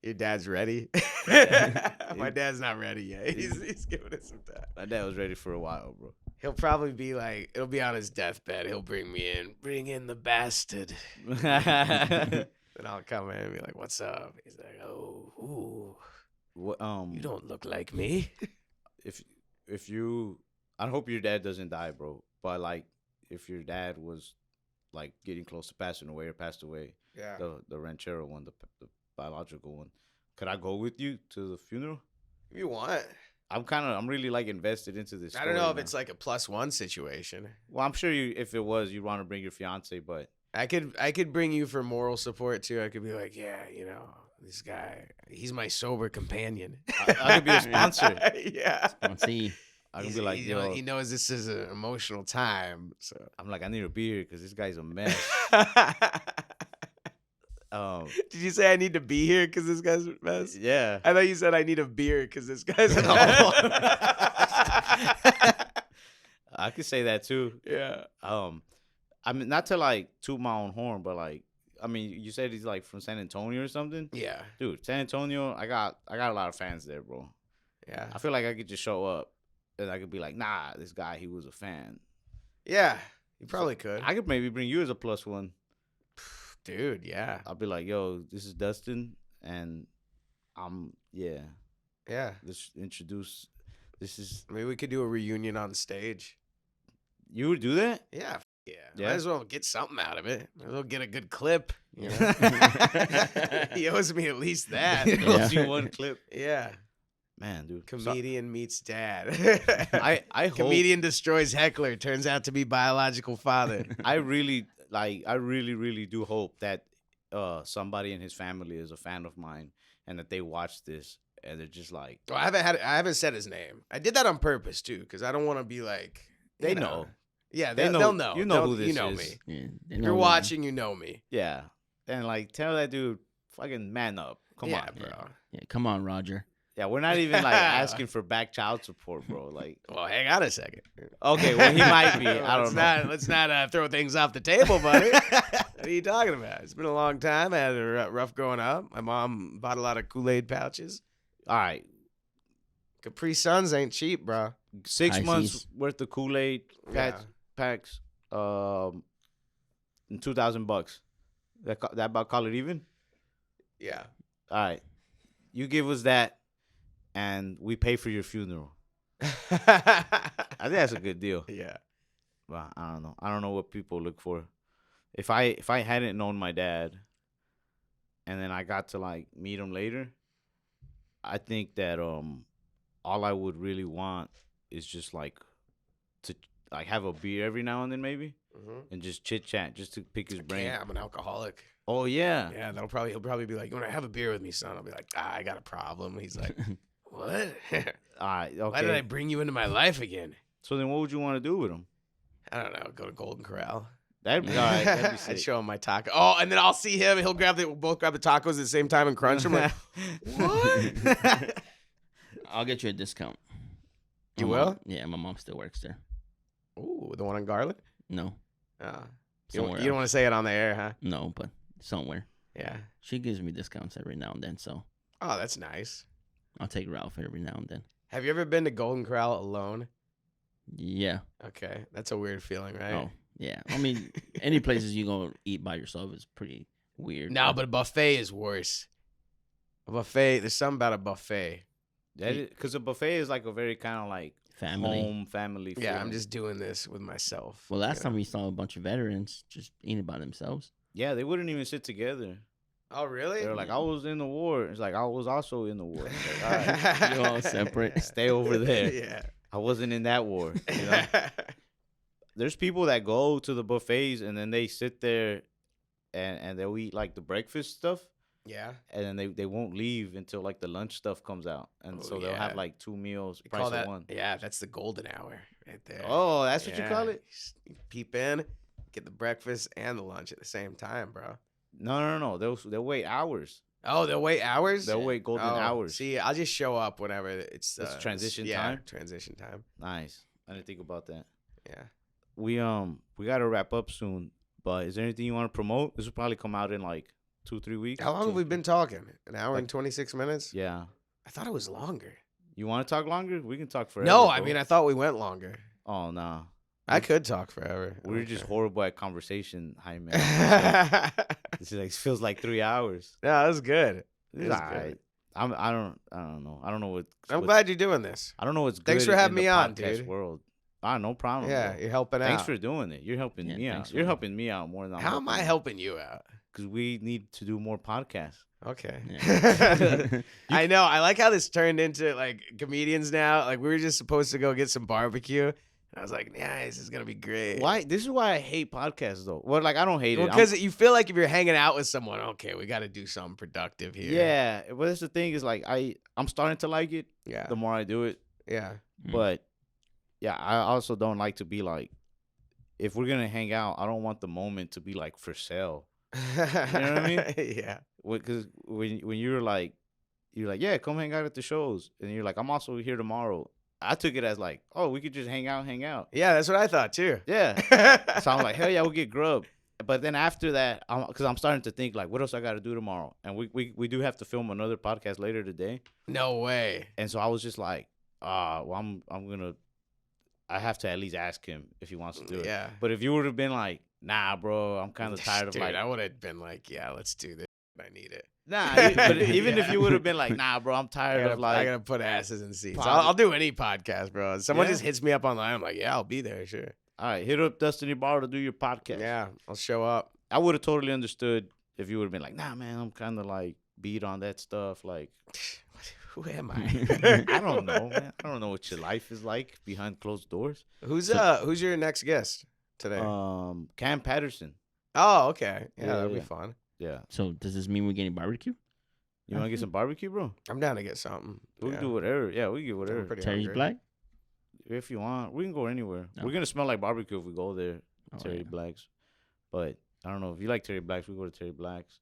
Your dad's ready. My dad's not ready yet. He's giving it some time. my dad was ready for a while, bro. He'll probably be like, it'll be on his deathbed. He'll bring me in. Bring in the bastard. Then I'll come in and be like, what's up? He's like, oh, ooh, What, you don't look like me. if you, I hope your dad doesn't die, bro. But like, if your dad was like getting close to passing away or passed away, Yeah. the ranchero one, the biological one, could I go with you to the funeral? If you want. I'm really like invested into this. I don't know story, if man. it's like a +1 situation. Well, I'm sure if it was, you'd want to bring your fiance, but I could bring you for moral support too. I could be like, yeah, you know, this guy, he's my sober companion. I could be a sponsor. Yeah. See, I could He's- be like, you know, yo, he knows this is an emotional time. So I'm like, I need a beer because this guy's a mess. Did you say I need to be here because this guy's a mess? Yeah. I thought you said I need a beer because this guy's a No. mess. I could say that too. Yeah. I mean, not to like toot my own horn, but like, I mean, you said he's like from San Antonio or something, Yeah. dude. San Antonio, I got a lot of fans there, bro. Yeah. I feel like I could just show up and I could be like, nah, this guy, he was a fan. Yeah. You probably could. I could maybe bring you as a +1. Dude, yeah. I'll be like, yo, this is Dustin, and yeah, Yeah. let's introduce. This is Maybe we could do a reunion on stage. you would do that? Yeah. Yeah. Yeah? Might as well get something out of it. Might as well get a good clip. You know? Yeah. He owes me at least that. He owes you one clip, Yeah. man, dude. So- Comedian meets dad. I hope, Comedian destroys heckler. Turns out to be biological father. I really really do hope that somebody in his family is a fan of mine and that they watch this and they're just like, Well, I haven't said his name. I did that on purpose too, because I don't want to be like they you know. Yeah, They know- they'll know. you know who You this know is. me. yeah, If you're watching, you know me. Yeah, and like tell that dude, fucking man up. Come Yeah, on, bro. Yeah, come on, Roger. Yeah, we're not even like asking for back child support, bro. Like, Well, hang on a second. okay, well he might be. I don't know. Let's not throw things off the table, buddy. What are you talking about? It's been a long time. I had a rough growing up. My mom bought a lot of Kool-Aid pouches. All right, Capri Suns ain't cheap, bro. 6 High months seas. worth of Kool-Aid packs, and $2,000. That about call it even. Yeah. All right, you give us that, and we pay for your funeral. I think that's a good deal. Yeah. Well, I don't know. I don't know what people look for. If I hadn't known my dad, and then I got to like meet him later, I think that all I would really want is just like to like have a beer every now and then maybe, and just chit chat, just to pick his brain. Yeah, I'm an alcoholic. Oh yeah. Yeah, he'll probably be like, "You want to have a beer with me, son?" I'll be like, "I got a problem." He's like, What? All right, okay. Why did I bring you into my life again? So then what would you want to do with him? I don't know. Go to Golden Corral. That'd be all right. That'd be I'd sick. show him my taco. Oh, and then I'll see him. We'll both grab the tacos at the same time and crunch them. Like, what? I'll get you a discount. You My will? mom- yeah, my mom still works there. Ooh, the one on Garland? No, You somewhere don't want to else. say it on the air, huh? No, but somewhere. Yeah. She gives me discounts every now and then, so Oh, that's nice. I'll take Ralph every now and then. Have you ever been to Golden Corral alone? Yeah. Okay. That's a weird feeling, right? Oh, yeah. I mean, any places you go eat by yourself is pretty weird. No, but a buffet is worse. A buffet, there's something about a buffet. Because a buffet is like a very kind of like family. home family. Yeah, I'm feeling. just doing this with myself. Well, last you time know? we saw a bunch of veterans just eating by themselves. Yeah, they wouldn't even sit together. Oh, really? They were like, I was in the war. It's like, I was also in the war. It's like, all right, You're all separate. stay over there. Yeah. I wasn't in that war. You know? There's people that go to the buffets and then they sit there and they'll eat like the breakfast stuff. Yeah. And then they won't leave until like the lunch stuff comes out. And Oh, so they'll have yeah. like 2 meals, You price call of that, one. yeah, that's the golden hour right there. Oh, that's what you call it? You peep in, get the breakfast and the lunch at the same time, bro. No. They'll wait hours. Oh, they'll wait hours? They'll wait golden hours. See, I'll just show up whenever it's transition yeah, time? transition time. Nice. I didn't think about that. Yeah. We got to wrap up soon. But is there anything you want to promote? This will probably come out in like 2-3 weeks. How long have we been talking? An hour Like- and 26 minutes? Yeah. I thought it was longer. You want to talk longer? We can talk forever. No, I bro. mean, I thought we went longer. Oh, no. I could talk forever. We're just Okay. horrible at conversation, Jaime. No, This is like feels like 3 hours. that was good. It's It was all good. right. I don't know. I don't know what. I'm what's- glad you're doing this. I don't know what's. Thanks good for having in the me on, podcast dude. World. No problem. Yeah, bro. you're helping Thanks out. for doing it. You're helping Yeah, me thanks out. for- You're helping me out more than How am I helping you out? Because we need to do more podcasts. Okay. Yeah. I know. I like how this turned into like comedians now. Like we were just supposed to go get some barbecue. And I was like, nice, this is gonna be great. Why? This is why I hate podcasts, though. Well, like I don't hate Well, it. because you feel like if you're hanging out with someone, okay, we got to do something productive here. Yeah, but that's the thing is like I'm starting to like it Yeah. the more I do it. Yeah. Mm. But yeah, I also don't like to be like, if we're gonna hang out, I don't want the moment to be like for sale. You know what I mean? Yeah. Because when you're like, yeah, come hang out at the shows, and you're like, I'm also here tomorrow. I took it as like, oh, we could just hang out. Yeah, that's what I thought too. Yeah. So I'm like, hell yeah, we'll get grub. But then after that, because I'm starting to think like, what else I got to do tomorrow? And we do have to film another podcast later today. No way. And so I was just like, well, I have to at least ask him if he wants to do it. Yeah. But if you would have been like, nah, bro, I'm kind of tired of Dude, like, I would have been like, yeah, let's do this. I need it. nah. But even if you would have been like, nah, bro, I'm I tired gotta, of like, I gotta put asses in seats. Pod- I'll do any podcast, bro. Someone Yeah. just hits me up online. I'm like, yeah, I'll be there. Sure. all right, hit up Dustin Ybarra to do your podcast. Yeah, I'll show up. I would have totally understood if you would have been like, nah, man, I'm kind of like beat on that stuff. Like, Who am I? I don't know, man. I don't know what your life is like behind closed doors. Who's your next guest today? Cam Patterson. Oh, okay. Yeah, yeah, that'll yeah. be fun. Yeah. So does this mean we're getting barbecue? You want to get some barbecue, bro? I'm down to get something. We Yeah. can do whatever. Yeah, we can get I'm whatever. pretty Terry's hungry. Black? If you want, we can go anywhere. No. We're gonna smell like barbecue if we go there, Oh, Terry yeah. Blacks. But I don't know if you like Terry Blacks. We go to Terry Blacks.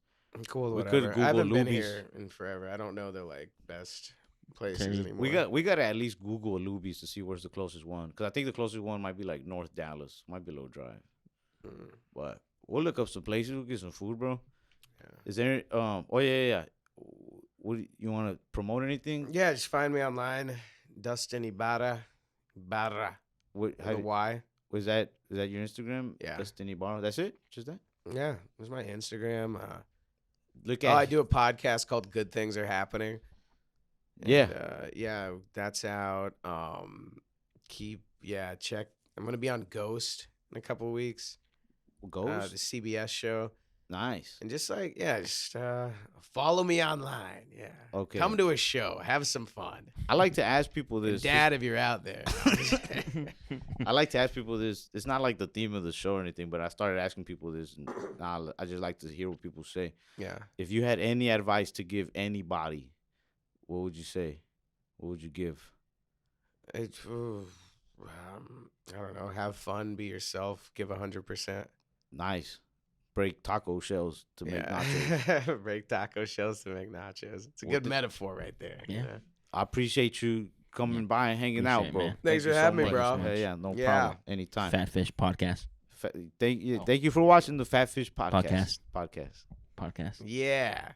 Cool. We Whatever. could I haven't Google been Luby's. here in forever. I don't know the like best places Terry- anymore. We got to at least Google Luby's to see where's the closest one. Because I think the closest one might be like North Dallas. Might be a little drive. Mm. But we'll look up some places. We'll get some food, bro. Yeah. Is there? Oh yeah. What you want to promote anything? Yeah, just find me online, Dustin Ybarra. Barra. What? The Y. Was that? Is that your Instagram? Yeah. Dustin Ybarra. That's it. Just that. Yeah, there's my Instagram. Look Oh, at. I do a podcast called Good Things Are Happening. Yeah. Yeah, that's out. Check. I'm gonna be on Ghost in a couple weeks. Ghost. The CBS show, Nice. and just follow me online. Yeah. Okay. Come to a show, have some fun. I like to ask people And this. Dad, if you're out there. I like to ask people this. It's not like the theme of the show or anything, but I started asking people this, and now I just like to hear what people say. Yeah. If you had any advice to give anybody, what would you say? what would you give? I don't know. Have fun, be yourself, give 100%. Nice. Break taco shells to make nachos. Break taco shells to make nachos. It's a Well, good metaphor right there. Yeah. You know? I appreciate you coming by and hanging Appreciate out, it, bro. man. Thanks you for so having me, much. bro. Hell yeah, no Yeah. problem. Anytime. FatFish podcast. Thank you for watching the FatFish podcast. Podcast. Podcast. Podcast. Yeah.